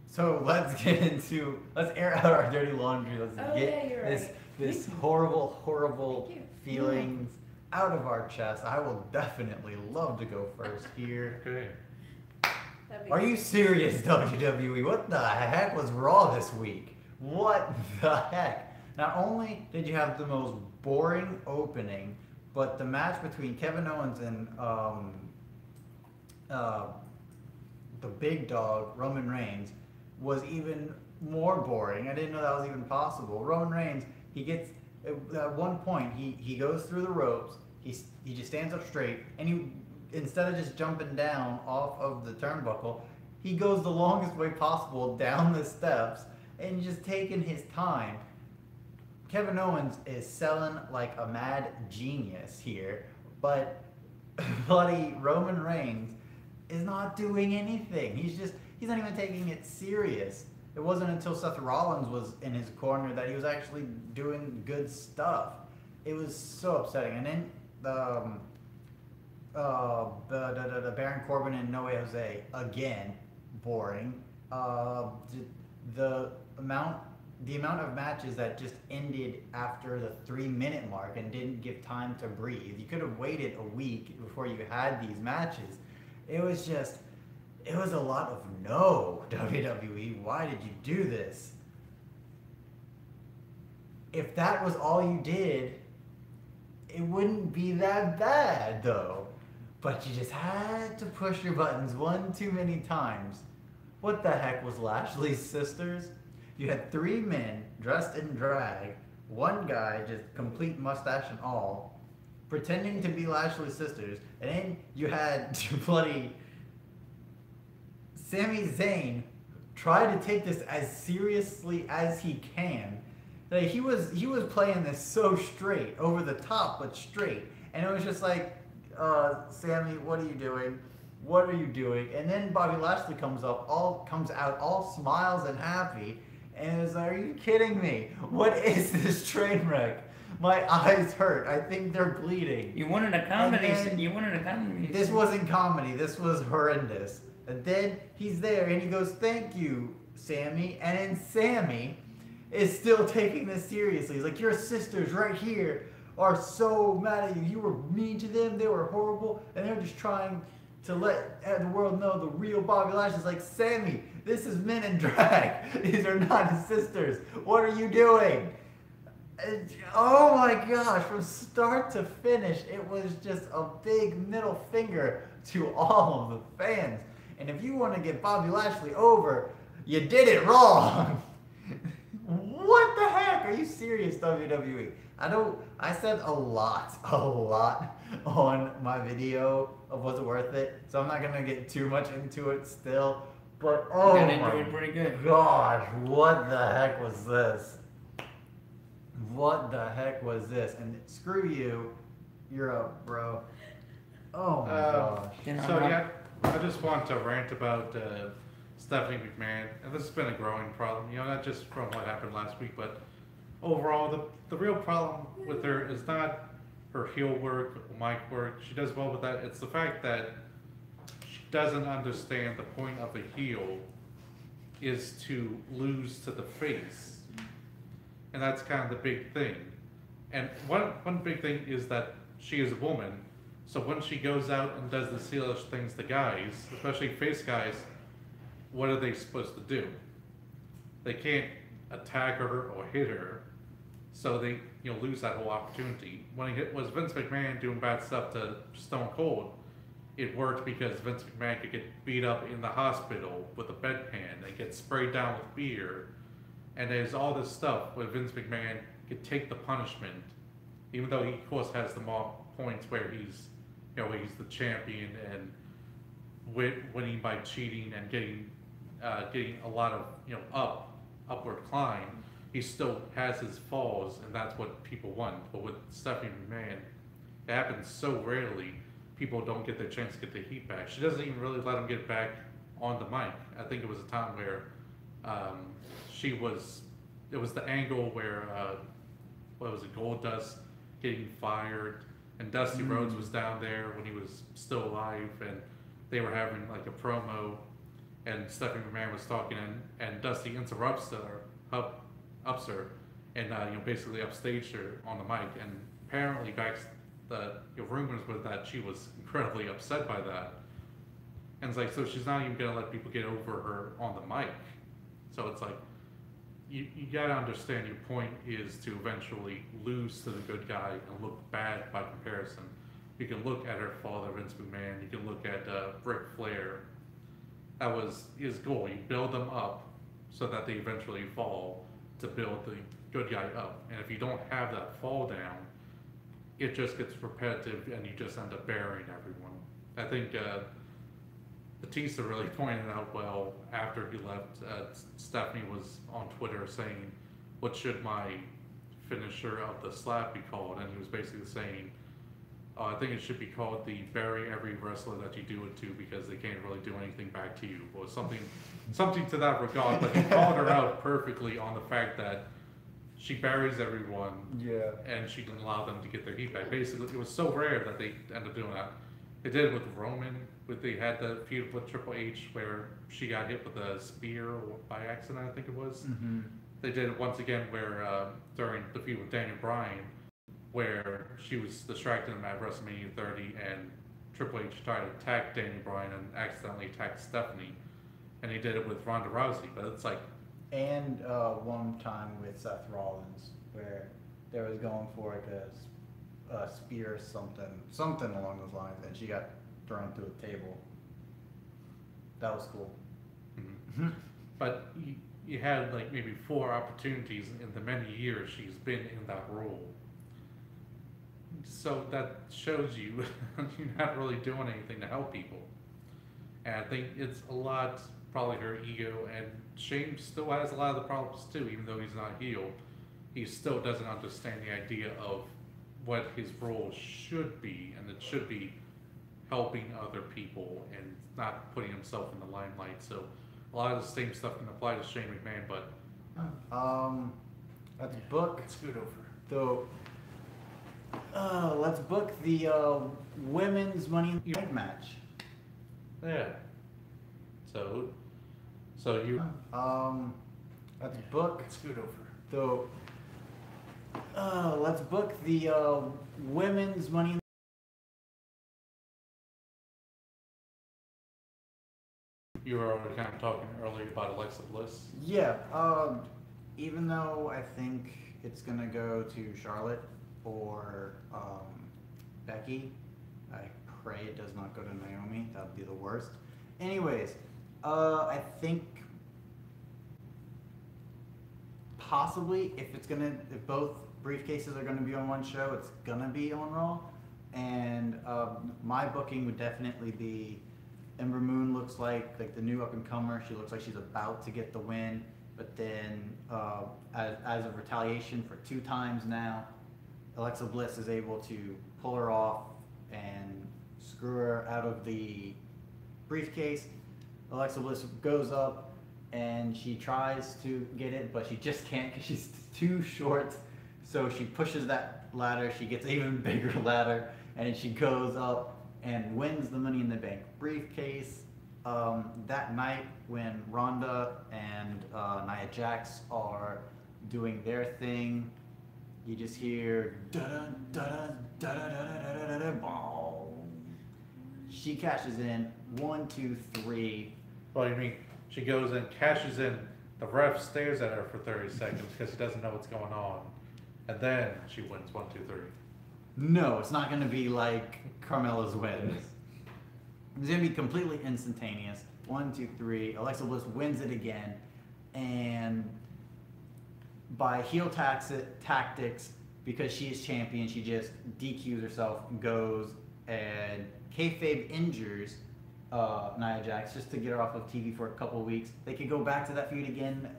So let's air out our dirty laundry. Let's get this horrible feelings out of our chest. I will definitely love to go first here. Okay. Are you serious, WWE? What the heck was Raw this week? What the heck? Not only did you have the most boring opening, but the match between Kevin Owens and the big dog, Roman Reigns, was even more boring. I didn't know that was even possible. Roman Reigns, he gets, at one point, he goes through the ropes, he just stands up straight, and instead of just jumping down off of the turnbuckle, he goes the longest way possible down the steps and just taking his time. Kevin Owens is selling like a mad genius here, but bloody Roman Reigns is not doing anything. He's not even taking it serious. It wasn't until Seth Rollins was in his corner that he was actually doing good stuff. It was so upsetting. And then the Baron Corbin and No Way Jose, again, boring. The amount of matches that just ended after the 3-minute mark and didn't give time to breathe. You could have waited a week before you had these matches. It was a lot of no, WWE. Why did you do this? If that was all you did, it wouldn't be that bad, though. But you just had to push your buttons one too many times. What the heck was Lashley's sisters? You had 3 men dressed in drag, one guy just complete mustache and all, pretending to be Lashley's sisters, and then you had bloody Sami Zayn try to take this as seriously as he can. Like he was playing this so straight, over the top, but straight, and it was just like, Sammy, what are you doing? What are you doing? And then Bobby Lashley comes out all smiles and happy, and it's like, are you kidding me? What is this train wreck? My eyes hurt. I think they're bleeding. You wanted a comedy. And then- You wanted a comedy. This wasn't comedy. This was horrendous. And then he's there and he goes, "Thank you, Sammy." And then Sammy is still taking this seriously. He's like, "Your sisters right here are so mad at you. You were mean to them. They were horrible. And they're just trying to let the world know the real Bobby Lashley." Is like, "Sammy, this is men in drag. These are not his sisters. What are you doing?" And, oh my gosh, from start to finish, it was just a big middle finger to all of the fans. And if you want to get Bobby Lashley over, you did it wrong. What the heck? Are you serious, WWE? I said a lot on my video of Was It Worth It, so I'm not going to get too much into it still. But oh Got into my it pretty good. gosh, what the heck was this? What the heck was this? And screw you, you're up, bro. Oh my gosh. Can I So not- yeah, I just want to rant about Stephanie McMahon, and this has been a growing problem. You know, not just from what happened last week, but overall, the real problem with her is not her heel work or mic work. She does well with that. It's the fact that she doesn't understand the point of a heel is to lose to the face, and that's kind of the big thing. And one big thing is that she is a woman, so when she goes out and does the heelish things to guys, especially face guys, what are they supposed to do? They can't attack her or hit her, so they lose that whole opportunity. When it was Vince McMahon doing bad stuff to Stone Cold, it worked because Vince McMahon could get beat up in the hospital with a bedpan and get sprayed down with beer, and there's all this stuff where Vince McMahon could take the punishment, even though he of course has the more points where he's he's the champion and winning by cheating and getting a lot of upward climb. He still has his falls, and that's what people want. But with Stephanie McMahon, it happens so rarely. People don't get their chance to get the heat back. She doesn't even really let them get back on the mic. I think it was a time where it was the angle where what was it, Goldust getting fired, and Dusty Rhodes was down there when he was still alive, and they were having like a promo, and Stephanie McMahon was talking, and Dusty interrupts her, ups her, and basically upstaged her on the mic, and apparently the rumors were that she was incredibly upset by that, and it's like, so she's not even gonna let people get over her on the mic. So it's like, you gotta understand, your point is to eventually lose to the good guy and look bad by comparison. You can look at her father, Vince McMahon. You can look at Ric Flair. That was his goal. You build them up so that they eventually fall, to build the good guy up. And if you don't have that fall down, it just gets repetitive and you just end up burying everyone. I think Batista really pointed out well after he left. Stephanie was on Twitter saying, "What should my finisher of the slap be called?" And he was basically saying, "I think it should be called the bury every wrestler that you do it to, because they can't really do anything back to you," or something to that regard. But he called her out perfectly on the fact that she buries everyone, Yeah. and she didn't allow them to get their heat back. Basically, it was so rare that they ended up doing that. They did it with Roman. They had the feud with Triple H where she got hit with a spear by accident, I think it was. Mm-hmm. They did it once again where during the feud with Daniel Bryan, where she was distracting him at WrestleMania 30, and Triple H tried to attack Daniel Bryan and accidentally attacked Stephanie, and he did it with Ronda Rousey. But it's like, And one time with Seth Rollins, where they was going for like a spear or something along those lines, and she got thrown through a table. That was cool. but you had like maybe 4 opportunities in the many years she's been in that role. So that shows you you're not really doing anything to help people. And I think it's a lot probably her ego, and Shane still has a lot of the problems too, even though he's not heel. He still doesn't understand the idea of what his role should be, and it should be helping other people and not putting himself in the limelight. So a lot of the same stuff can apply to Shane McMahon, but That book, it's good over. though, Let's book the women's Money in the Bank match. Yeah. So, so you Let's book scoot over. let's book the women's Money in You were already kind of talking earlier about Alexa Bliss. Yeah, even though I think it's gonna go to Charlotte or Becky, I pray it does not go to Naomi. That would be the worst. Anyways, I think possibly if both briefcases are gonna be on one show, it's gonna be on Raw. And my booking would definitely be Ember Moon looks like the new up and comer. She looks like she's about to get the win, but then as a retaliation for 2 times now, Alexa Bliss is able to pull her off and screw her out of the briefcase. Alexa Bliss goes up and she tries to get it, but she just can't because she's too short. So she pushes that ladder. She gets an even bigger ladder, and she goes up and wins the Money in the Bank briefcase. That night when Ronda and Nia Jax are doing their thing, you just hear da-da, da-da, da-da, da-da, da-da, da-da, she cashes in 1, 2, 3. Well, you mean she goes in, cashes in, the ref stares at her for 30 seconds because he doesn't know what's going on, and then she wins 1, 2, 3. No, it's not going to be like Carmella's win. It's going to be completely instantaneous. 1, 2, 3. Alexa Bliss wins it again, and by heel tactics, because she is champion, she just DQs herself and goes and kayfabe injures Nia Jax just to get her off of TV for a couple of weeks. They could go back to that feud again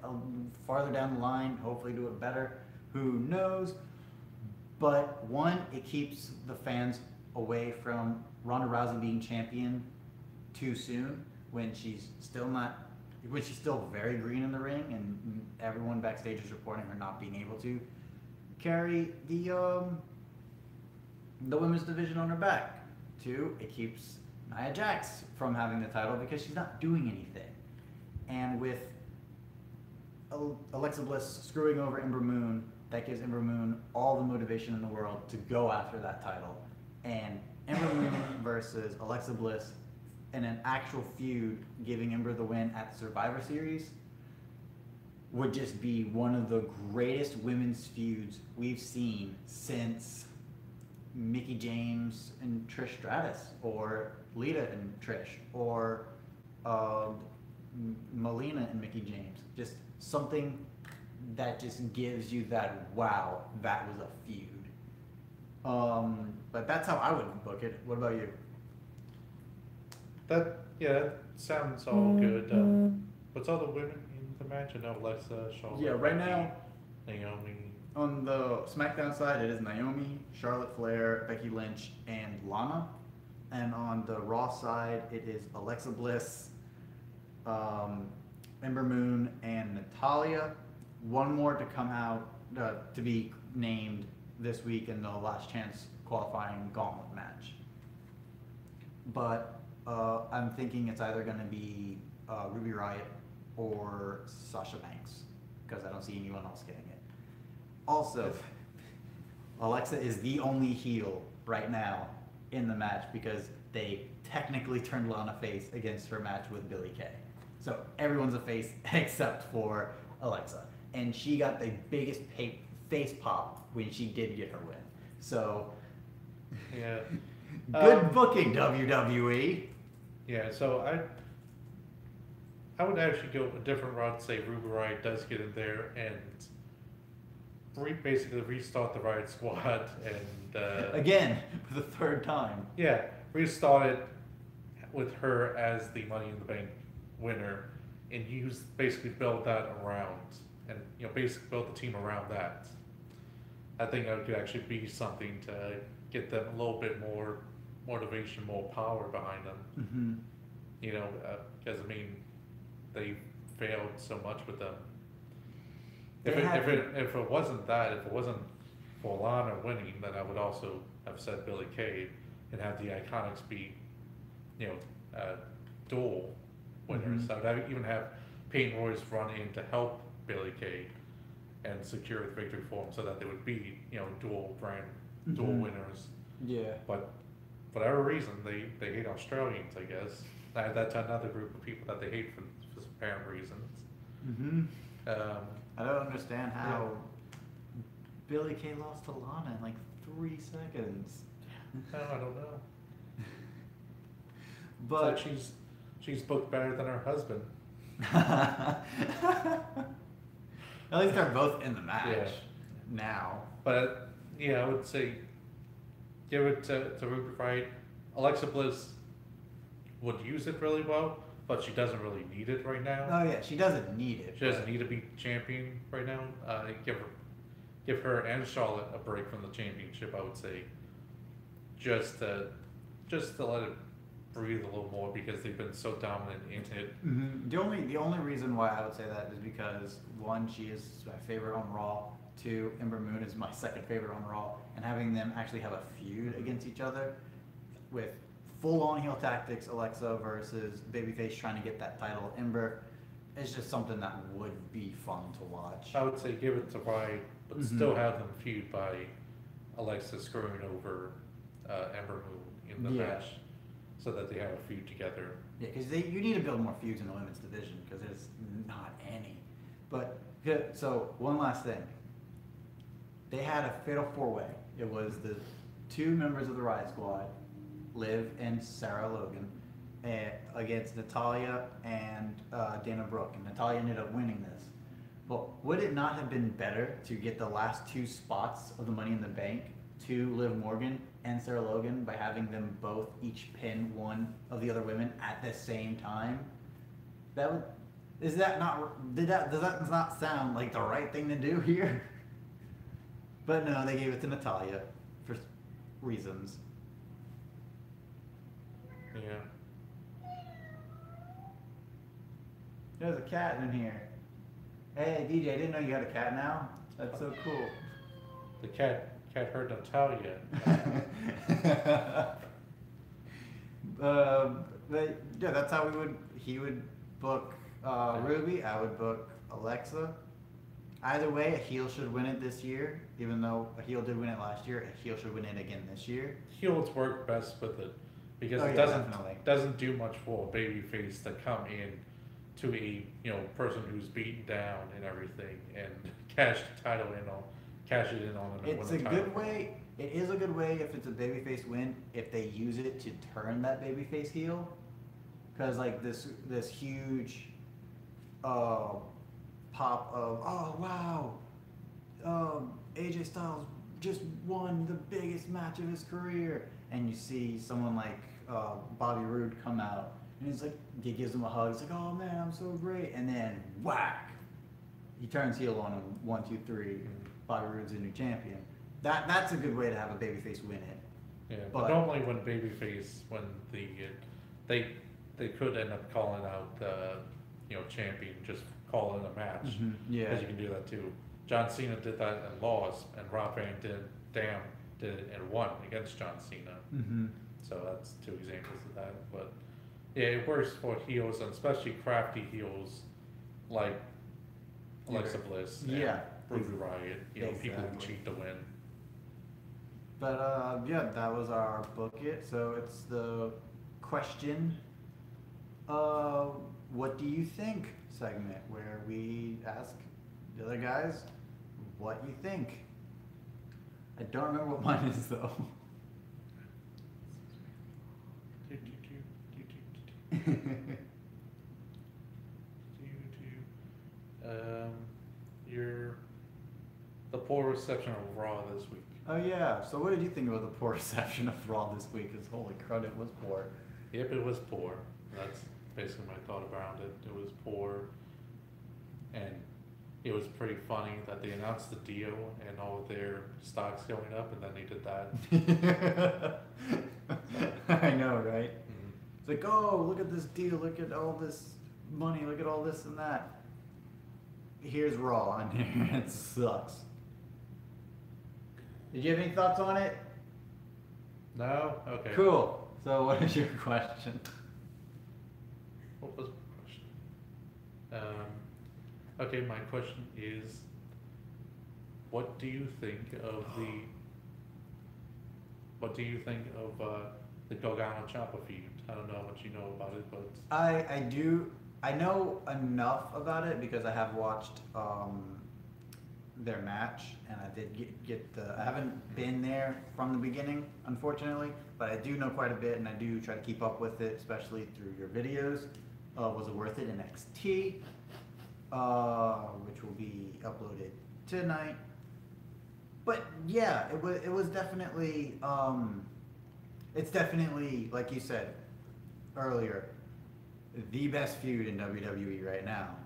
farther down the line, hopefully do it better. Who knows? But one, it keeps the fans away from Ronda Rousey being champion too soon when she's still very green in the ring, and everyone backstage is reporting her not being able to carry the women's division on her back. Two, it keeps Nia Jax from having the title because she's not doing anything. And with Alexa Bliss screwing over Ember Moon, that gives Ember Moon all the motivation in the world to go after that title. And Ember Moon versus Alexa Bliss in an actual feud, giving Ember the win at the Survivor Series, would just be one of the greatest women's feuds we've seen since Mickie James and Trish Stratus, or Lita and Trish, or Melina and Mickie James. Just something that just gives you that, wow, that was a feud. But that's how I would book it. What about you? That sounds all good. What's all the women in the match? I know Alexa, Charlotte. Yeah, right now Naomi. on the SmackDown side, it is Naomi, Charlotte Flair, Becky Lynch, and Lana. And on the Raw side, it is Alexa Bliss, Ember Moon, and Natalya. One more to come out to be named this week in the last chance qualifying gauntlet match. But I'm thinking it's either going to be Ruby Riott or Sasha Banks, because I don't see anyone else getting it. Also, Alexa is the only heel right now in the match because they technically turned Lana face against her match with Billie Kay. So everyone's a face except for Alexa. And she got the biggest face pop when she did get her win. So, Yeah. good booking, WWE. Yeah, so I would actually go a different route, say Ruby Riott does get in there and basically restart the Riott Squad and Again, for the third time. yeah, restart it with her as the Money in the Bank winner and basically build that around and basically build the team around that. I think that could actually be something to get them a little bit more motivation, more power behind them. Mm-hmm. Because they failed so much with them. They If it wasn't that, if it wasn't for Lana winning, then I would also have said Billie Kay and have the Iconics be, dual winners. Mhm. I would even have Peyton Royce run in to help Billie Kay and secure the victory for him so that they would be, dual Mhm. winners. Yeah. But for whatever reason, they hate Australians, I guess. That's another group of people that they hate for some apparent reasons. Hmm. Um, I don't understand how Billy Kay lost to Lana in like 3 seconds. no, I don't know. But It's like she's booked better than her husband. at least they're both in the match Yeah. now. But yeah, I would say give it to Ruby Riott. Alexa Bliss would use it really well, but she doesn't really need it right now. Oh yeah, she doesn't need it. She doesn't need to be champion right now. Give her and Charlotte a break from the championship. I would say, just to let it breathe a little more because they've been so dominant in it. Hmm. The only reason why I would say that is because one, she is my favorite on Raw. Two, Ember Moon is my second favorite on Raw, and having them actually have a feud against each other with full-on heel tactics, Alexa versus babyface trying to get that title, Ember, is just something that would be fun to watch. I would say give it to Riott, but still have them feud by Alexa screwing over Ember Moon in the match, so that they have a feud together. Yeah, because you need to build more feuds in the women's division because there's not any. But so one last thing, they had a fatal 4-way. It was the 2 members of the Riot Squad, Liv and Sarah Logan, against Natalya and Dana Brooke. And Natalya ended up winning this. But would it not have been better to get the last 2 spots of the Money in the Bank to Liv Morgan and Sarah Logan by having them both each pin one of the other women at the same time? Does that not sound like the right thing to do here? But no, they gave it to Natalya for reasons. Yeah. There's a cat in here. Hey DJ, I didn't know you had a cat now. That's so cool. The cat heard Natalia. But yeah, that's how he would book Ruby. I would book Alexa. Either way, a heel should win it this year. Even though a heel did win it last year, a heel should win it again this year. Heels work best with it because it doesn't do much for a babyface to come in to a person who's beaten down and everything and cash it in on them. It's a good way. It is a good way if it's a babyface win if they use it to turn that babyface heel, because like this huge pop of oh wow, AJ Styles just won the biggest match of his career, and you see someone like Bobby Roode come out and he's like, he gives him a hug. He's like, oh man, I'm so great, and then whack, he turns heel on him. 1, 2, 3. Bobby Roode's a new champion. That's a good way to have a babyface win it. Yeah, but normally when babyface, when they could end up calling out champion, just call it a match. Mm-hmm. Yeah, because you can do that too. John Cena did that and lost, and Rob Van Dam did it and won against John Cena. Mm-hmm. So that's 2 examples of that. But yeah, it works for heels, and especially crafty heels like Alexa Bliss. Yeah. Ruby Riott, people who Exactly. cheat to win. But yeah, that was our book it. So it's the question, what do you think segment, where we ask the other guys what you think. I don't remember what mine is though. The poor reception of Raw this week. Oh yeah. So what did you think about the poor reception of Raw this week? Because holy crud, it was poor. Yep, it was poor. That's basically my thought around it. It was poor, and it was pretty funny that they announced the deal and all of their stocks going up, and then they did that. I know, right? Mhm. It's like, oh, look at this deal, look at all this money, look at all this and that. Here's Raw on here. It sucks. Did you have any thoughts on it? No? Okay. Cool. So what is your question? What was my question? Okay, my question is, what do you think of the Gargano Ciampa feud? I don't know what you know about it, but I do. I know enough about it because I have watched their match, and I did get the. I haven't been there from the beginning, unfortunately, but I do know quite a bit, and I do try to keep up with it, especially through your videos. Was it worth it in NXT, which will be uploaded tonight. But yeah, it was definitely. It's definitely, like you said earlier, the best feud in WWE right now,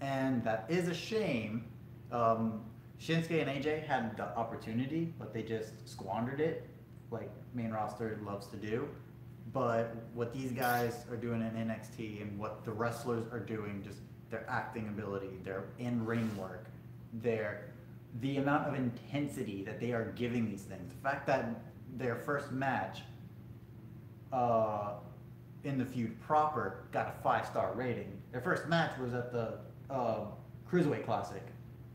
and that is a shame. Shinsuke and AJ had the opportunity, but they just squandered it, like main roster loves to do. But what these guys are doing in NXT and what the wrestlers are doing, just their acting ability, their in-ring work, the amount of intensity that they are giving these things. The fact that their first match in the feud proper got a 5-star rating. Their first match was at the Cruiserweight Classic,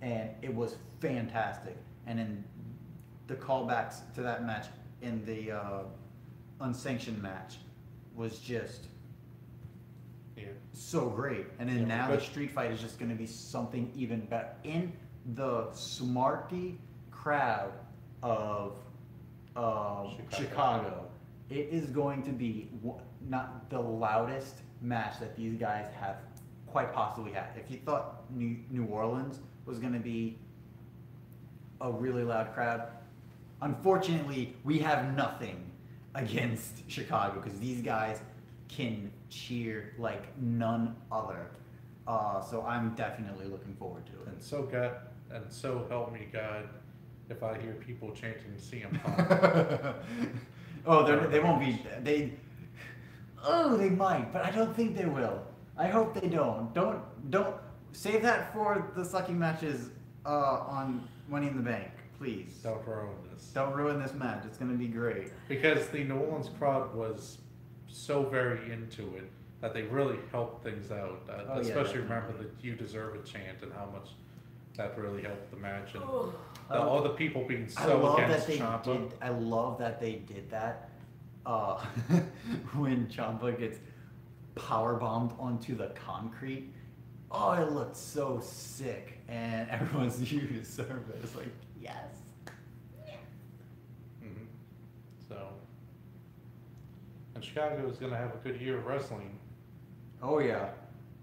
and it was fantastic. And then the callbacks to that match in the unsanctioned match was just so great. And then now the street fight is just going to be something even better in the Smarky crowd of Chicago. It is going to be not the loudest match that these guys have quite possibly had. If you thought New Orleans was going to be a really loud crowd, unfortunately, we have nothing against Chicago because these guys can cheer like none other. So I'm definitely looking forward to it. And so help me God, if I hear people chanting CM Punk. Oh, they won't be. They might, but I don't think they will. I hope they don't. Don't save that for the sucking matches on Money in the Bank, please. Don't ruin this. Don't ruin this match. It's gonna be great. Because the New Orleans crowd was so very into it that they really helped things out. Especially remember the "You Deserve It" chant and how much that really helped the match, and all the people being so against Ciampa. I love that they did that when Ciampa gets power bombed onto the concrete. Oh, it looked so sick, and everyone's "You deserve it." It's like yes. Mm-hmm. So, and Chicago is going to have a good year of wrestling. Oh yeah.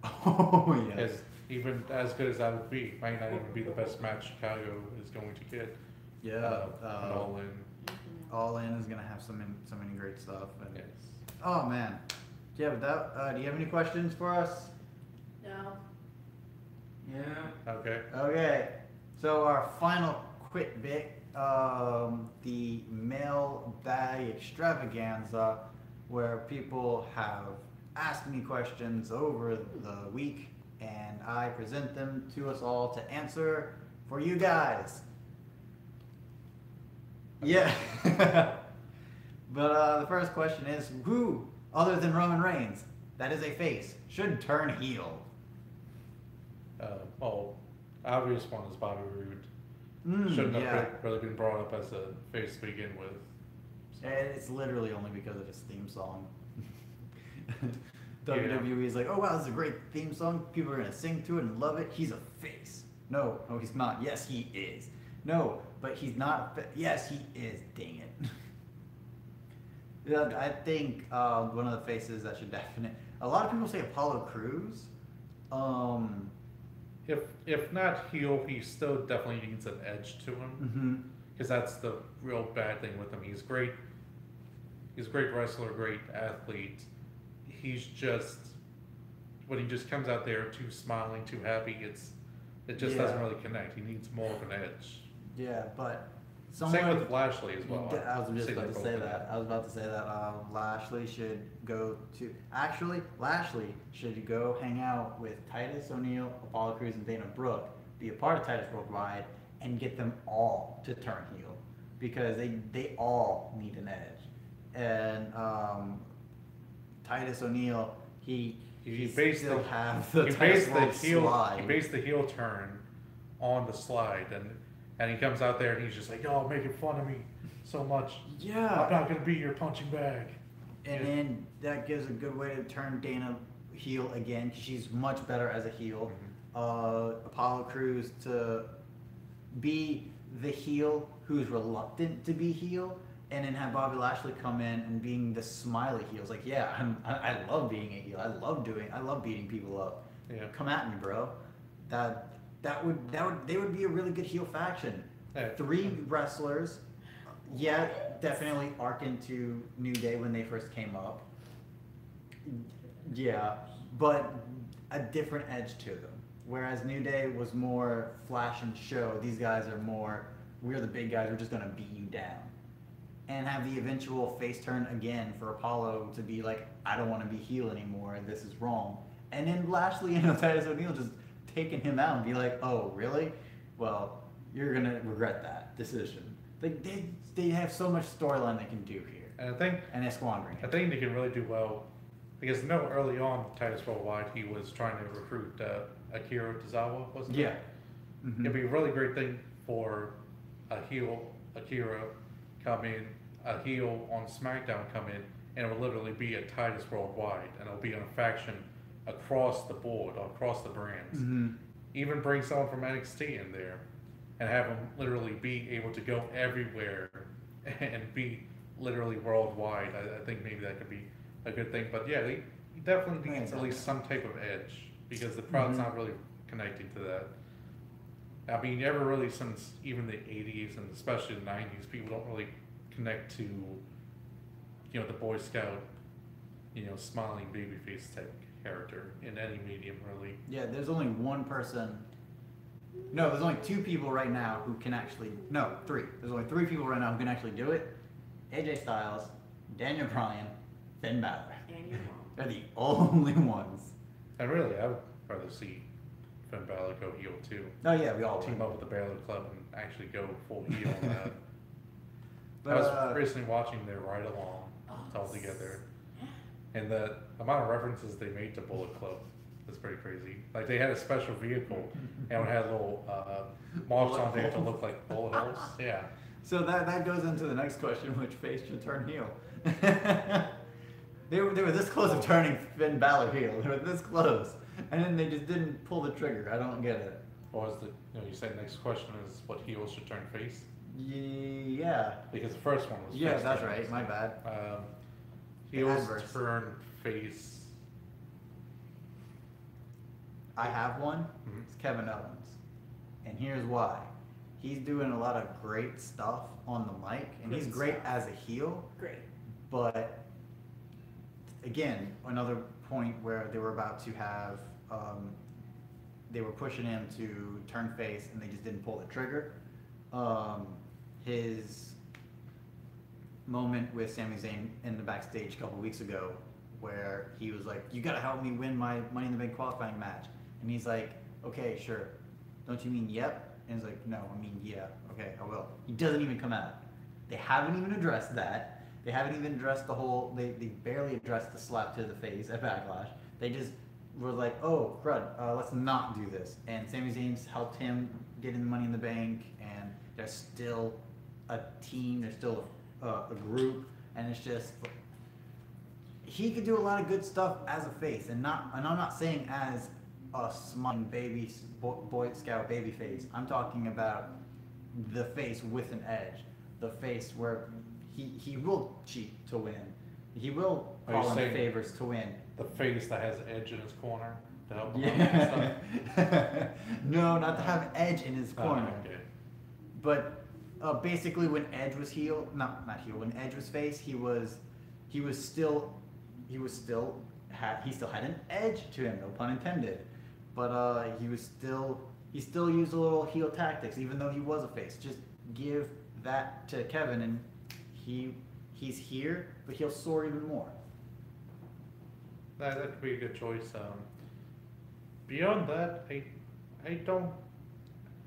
Oh yes. Even as good as that would be, might not even be the best match Chicago is going to get. Yeah. All in. All In is gonna have so many great stuff. And Yes. oh man. Yeah, but that. Do you have any questions for us? No. Yeah. Okay. Okay. So our final quick bit, the mailbag extravaganza, where people have asked me questions over the week, and I present them to us all to answer for you guys. Yeah. But the first question is, who, other than Roman Reigns, that is a face, should turn heel? Well, obvious one is Bobby Roode. Shouldn't have really been brought up as a face to begin with. So. And it's literally only because of his theme song. WWE is like, oh wow, this is a great theme song. People are gonna sing to it and love it. He's a face. No, he's not. Yes, he is. No, but he's not. Yes, he is. Dang it. Yeah, I think one of the faces that should definitely. A lot of people say Apollo Crews. If not heel, he still definitely needs an edge to him. Because that's the real bad thing with him. He's great. He's a great wrestler, great athlete. He's just when he just comes out there too smiling, too happy. It just doesn't really connect. He needs more of an edge. Yeah, but same with Lashley as well. I was just about to say that. I was about to say that Lashley should go to. Actually, Lashley should go hang out with Titus O'Neil, Apollo Crews, and Dana Brooke. Be a part of Titus Worldwide and get them all to turn heel. because they all need an edge. And Titus O'Neil, he based still the have the he Titus based the World heel slide. he based the heel turn on the slide, and he comes out there and he's just like, "Y'all making fun of me so much. Yeah. I'm not gonna be your punching bag." And then that gives a good way to turn Dana heel again, 'cause she's much better as a heel. Apollo Crews to be the heel who's reluctant to be heel, and then have Bobby Lashley come in and being the smiley heel. It's like, yeah, I love being a heel. I love beating people up. Yeah. Come at me, bro. They would be a really good heel faction. Yeah. 3 wrestlers. Yeah, definitely arc into New Day when they first came up. Yeah, but a different edge to them. Whereas New Day was more flash and show. These guys are more, we're the big guys, we're just gonna beat you down. And have the eventual face turn again for Apollo to be like, I don't want to be heel anymore, this is wrong. And then Lashley and Titus O'Neil just taking him out and be like, oh, really? Well, you're gonna regret that decision. Like they have so much storyline they can do here, And and they're squandering I it. think they can really do well because early on Titus Worldwide he was trying to recruit Akira Tozawa, wasn't Yeah. it? Mhm. It'd be a really great thing for a heel Akira come in, a heel on SmackDown come in, and it will literally be a Titus Worldwide, and it'll be on a faction across the board, across the brands. Mhm. Even bring someone from NXT in there, and have them literally be able to go everywhere and be literally worldwide. I think maybe that could be a good thing. But yeah, he definitely Yeah, needs at least some type of edge because the crowd's not really connecting to that. I mean, never really since even the 80s and especially the 90s, people don't really connect to, the Boy Scout, smiling babyface type character in any medium, really. Yeah, there's only one person. No, there's only 2 people right now who can actually. No, 3. There's only 3 people right now who can actually do it. AJ Styles, Daniel Bryan, Finn Balor. And your mom. They're the only ones. And really, I would rather see Finn Balor go heel too. Oh yeah, we all Team would. up with the Balor Club and actually go full heel on that. But, I was recently watching their ride along all together, and the amount of references they made to Bullet Club was pretty crazy. Like they had a special vehicle and it had little marks on there to look like bullet holes. Yeah. So that goes into the next question: which face should turn heel? they were this close of turning Finn Balor heel. They were this close, and then they just didn't pull the trigger. I don't get it. Or was you said next question is what heels should turn face? Yeah. Because the first one was Yeah, face that's turns. right. My bad. Heels adverse. turn face. I have one. Mhm. It's Kevin Owens, and here's why. He's doing a lot of great stuff on the mic, and he's Good great stuff. as a heel. Great. But again, another point where they were about to have, they were pushing him to turn face, and they just didn't pull the trigger. His moment with Sami Zayn in the backstage a couple weeks ago, where he was like, "You gotta help me win my Money in the Bank qualifying match," and he's like, "Okay, sure. Don't you mean yep?" And he's like, "No, I mean yeah. Okay, I will." He doesn't even come out. They haven't even addressed that. They haven't even addressed the whole. They barely addressed the slap to the face at Backlash. They just were like, "Oh, crud, let's not do this." And Sami Zayn's helped him get in the Money in the Bank, and they're still a team. They're still a group, and it's just he could do a lot of good stuff as a face, and I'm not saying as a smiling Boy Scout baby face. I'm talking about the face with an edge, the face where he will cheat to win, he will Are you call in saying favors to win. the face that has Edge in his corner to help him out and stuff? Yeah. No, not to have edge in his Oh, corner. okay. But basically, when Edge was heel, not heel, when Edge was face, he still had an edge to him, no pun intended. But he still used a little heel tactics, even though he was a face. Just give that to Kevin, and he's here, but he'll soar even more. That could be a good choice. Beyond that, I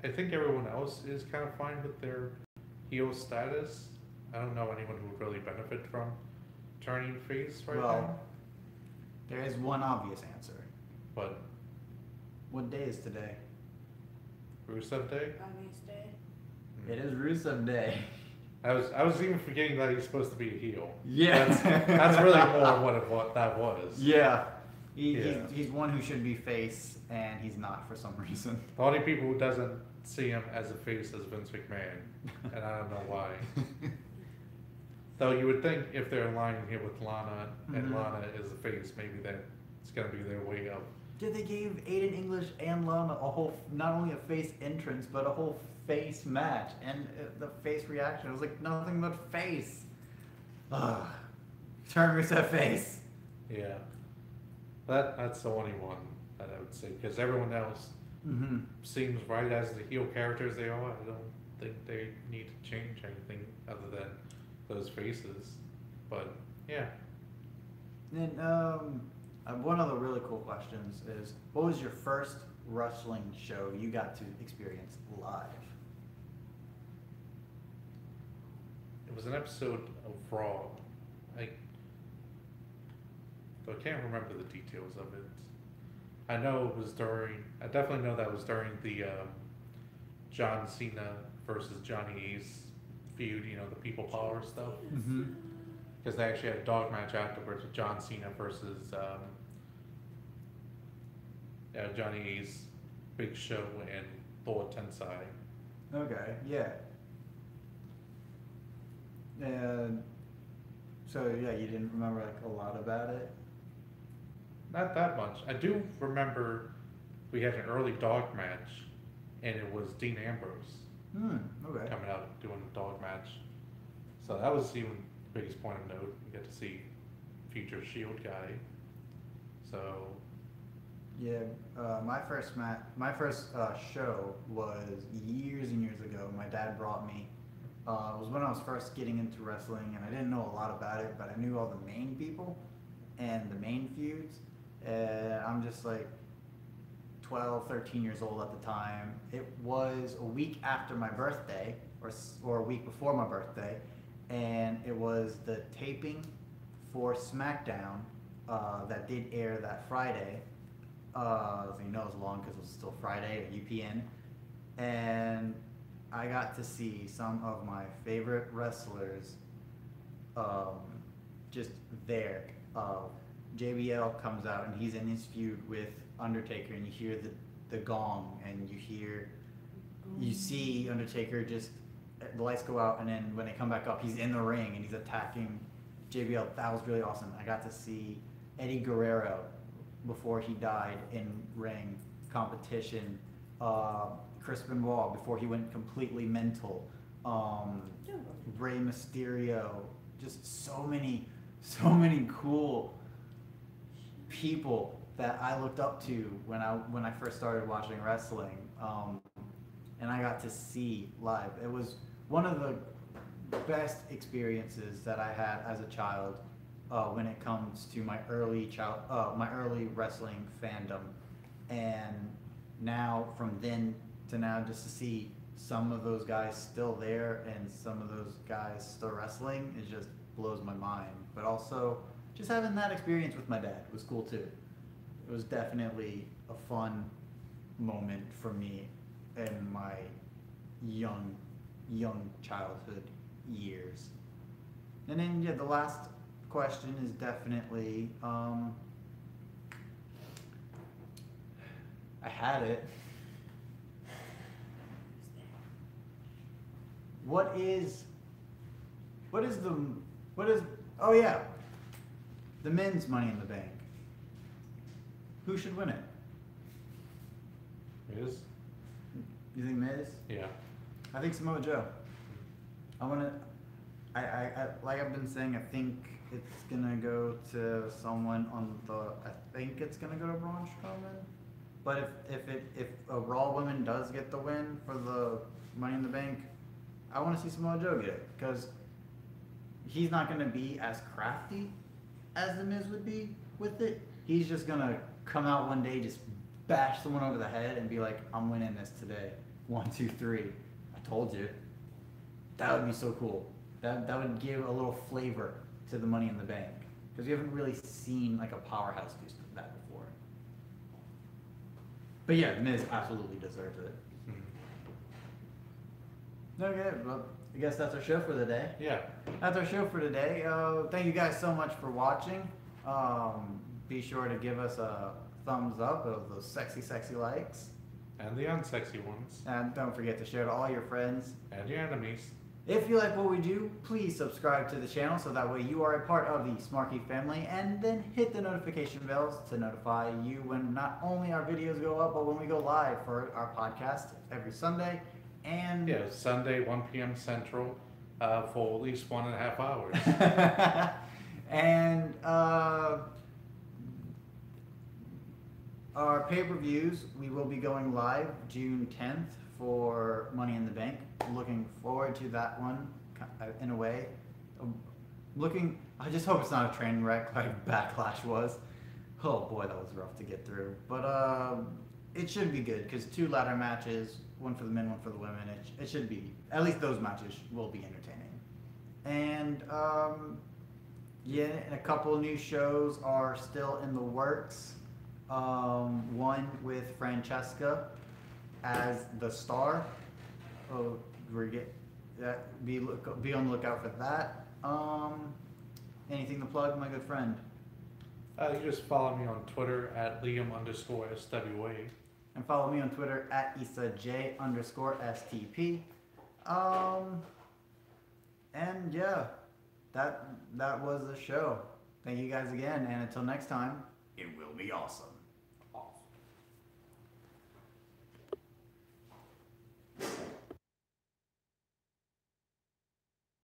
think everyone else is kind of fine with their heel status. I don't know anyone who would really benefit from turning face right now. Well, there is one obvious answer. But What day is today? Rusev Day? Wednesday. It is Rusev Day. I was even forgetting that he's supposed to be a heel. Yeah. That's really more what that was. Yeah. Yeah. He's one who should be face, and he's not for some reason. The only people who doesn't see him as a face is Vince McMahon, and I don't know why. Though you would think if they're aligning here with Lana, and Mhm. Lana is a face, maybe that's gonna be their way of. Did they gave Aiden English and Lana a whole, not only a face entrance, but a whole face match, and the face reaction was like nothing but face. Ugh. Turn Rusev face. Yeah. That's the only one that I would say, because everyone else Mm-hmm. seems right as the heel characters they are. I don't think they need to change anything other than those faces. But yeah. And one of the really cool questions is, what was your first wrestling show you got to experience live? It was an episode of Raw. I can't remember the details of it. I know it was during. I definitely know that was during the John Cena versus Johnny Ace feud. You know, the People Power stuff. Mm-hmm. Because they actually had a dog match afterwards with John Cena versus Johnny Ace, Big Show, and Thor Tensai. Okay, yeah. And so yeah, you didn't remember like a lot about it? Not that much. I do remember we had an early dog match, and it was Dean Ambrose Okay. coming out doing the dog match. So that was even the biggest point of note. You get to see future Shield guy. So Yeah, my first show was years and years ago. My dad brought me. It was when I was first getting into wrestling, and I didn't know a lot about it, but I knew all the main people and the main feuds. I'm just like 12, 13 years old at the time. It was a week after my birthday, or a week before my birthday, and it was the taping for SmackDown that did air that Friday. So you know it was long because it was still Friday at UPN, and I got to see some of my favorite wrestlers just there. JBL comes out and he's in his feud with Undertaker, and you hear the gong, and you see Undertaker just, the lights go out, and then when they come back up, he's in the ring and he's attacking JBL. That was really awesome. I got to see Eddie Guerrero before he died in ring competition. Chris Benoit before he went completely mental. Rey Mysterio. Just so many cool people that I looked up to when I first started watching wrestling, and I got to see live. It was one of the best experiences that I had as a child when it comes to my early wrestling fandom, and now from then to now, just to see some of those guys still there and some of those guys still wrestling, it just blows my mind. But also, just having that experience with my dad was cool too. It was definitely a fun moment for me in my young childhood years. And then yeah, the last question is definitely I had it. What is oh yeah, the men's Money in the Bank. Who should win it? Miz? You think Miz? Yeah. I think Samoa Joe. I like I've been saying, I think it's gonna go to someone I think it's gonna go to Braun Strowman. But if a Raw woman does get the win for the Money in the Bank, I want to see Samoa Joe get it, because he's not going to be as crafty as The Miz would be with it. He's just going to come out one day, just bash someone over the head and be like, I'm winning this today. 1, 2, 3. I told you. That would be so cool. That would give a little flavor to the Money in the Bank because we haven't really seen like a powerhouse do that before. But yeah, Miz absolutely deserves it. Okay, well, I guess that's our show for the day. Yeah. That's our show for today. Thank you guys so much for watching. Be sure to give us a thumbs up of those sexy, sexy likes. And the unsexy ones. And don't forget to share to all your friends. And your enemies. If you like what we do, please subscribe to the channel so that way you are a part of the Smarky family, and then hit the notification bells to notify you when not only our videos go up, but when we go live for our podcast every Sunday. And Yeah, Sunday, 1 p.m. Central, for at least 1.5 hours. and our pay-per-views, we will be going live June 10th for Money in the Bank. Looking forward to that one in a way. I just hope it's not a train wreck like Backlash was. Oh boy, that was rough to get through. But it should be good because 2 ladder matches, one for the men, one for the women. It should be, at least those matches will be entertaining. And yeah, and a couple of new shows are still in the works. One with Francesca as the star. Oh, be on the lookout for that. Anything to plug, my good friend? You just follow me on Twitter at Liam_SWA. And follow me on Twitter at IsaJ_STP. And yeah, that was the show. Thank you guys again, and until next time, it will be awesome.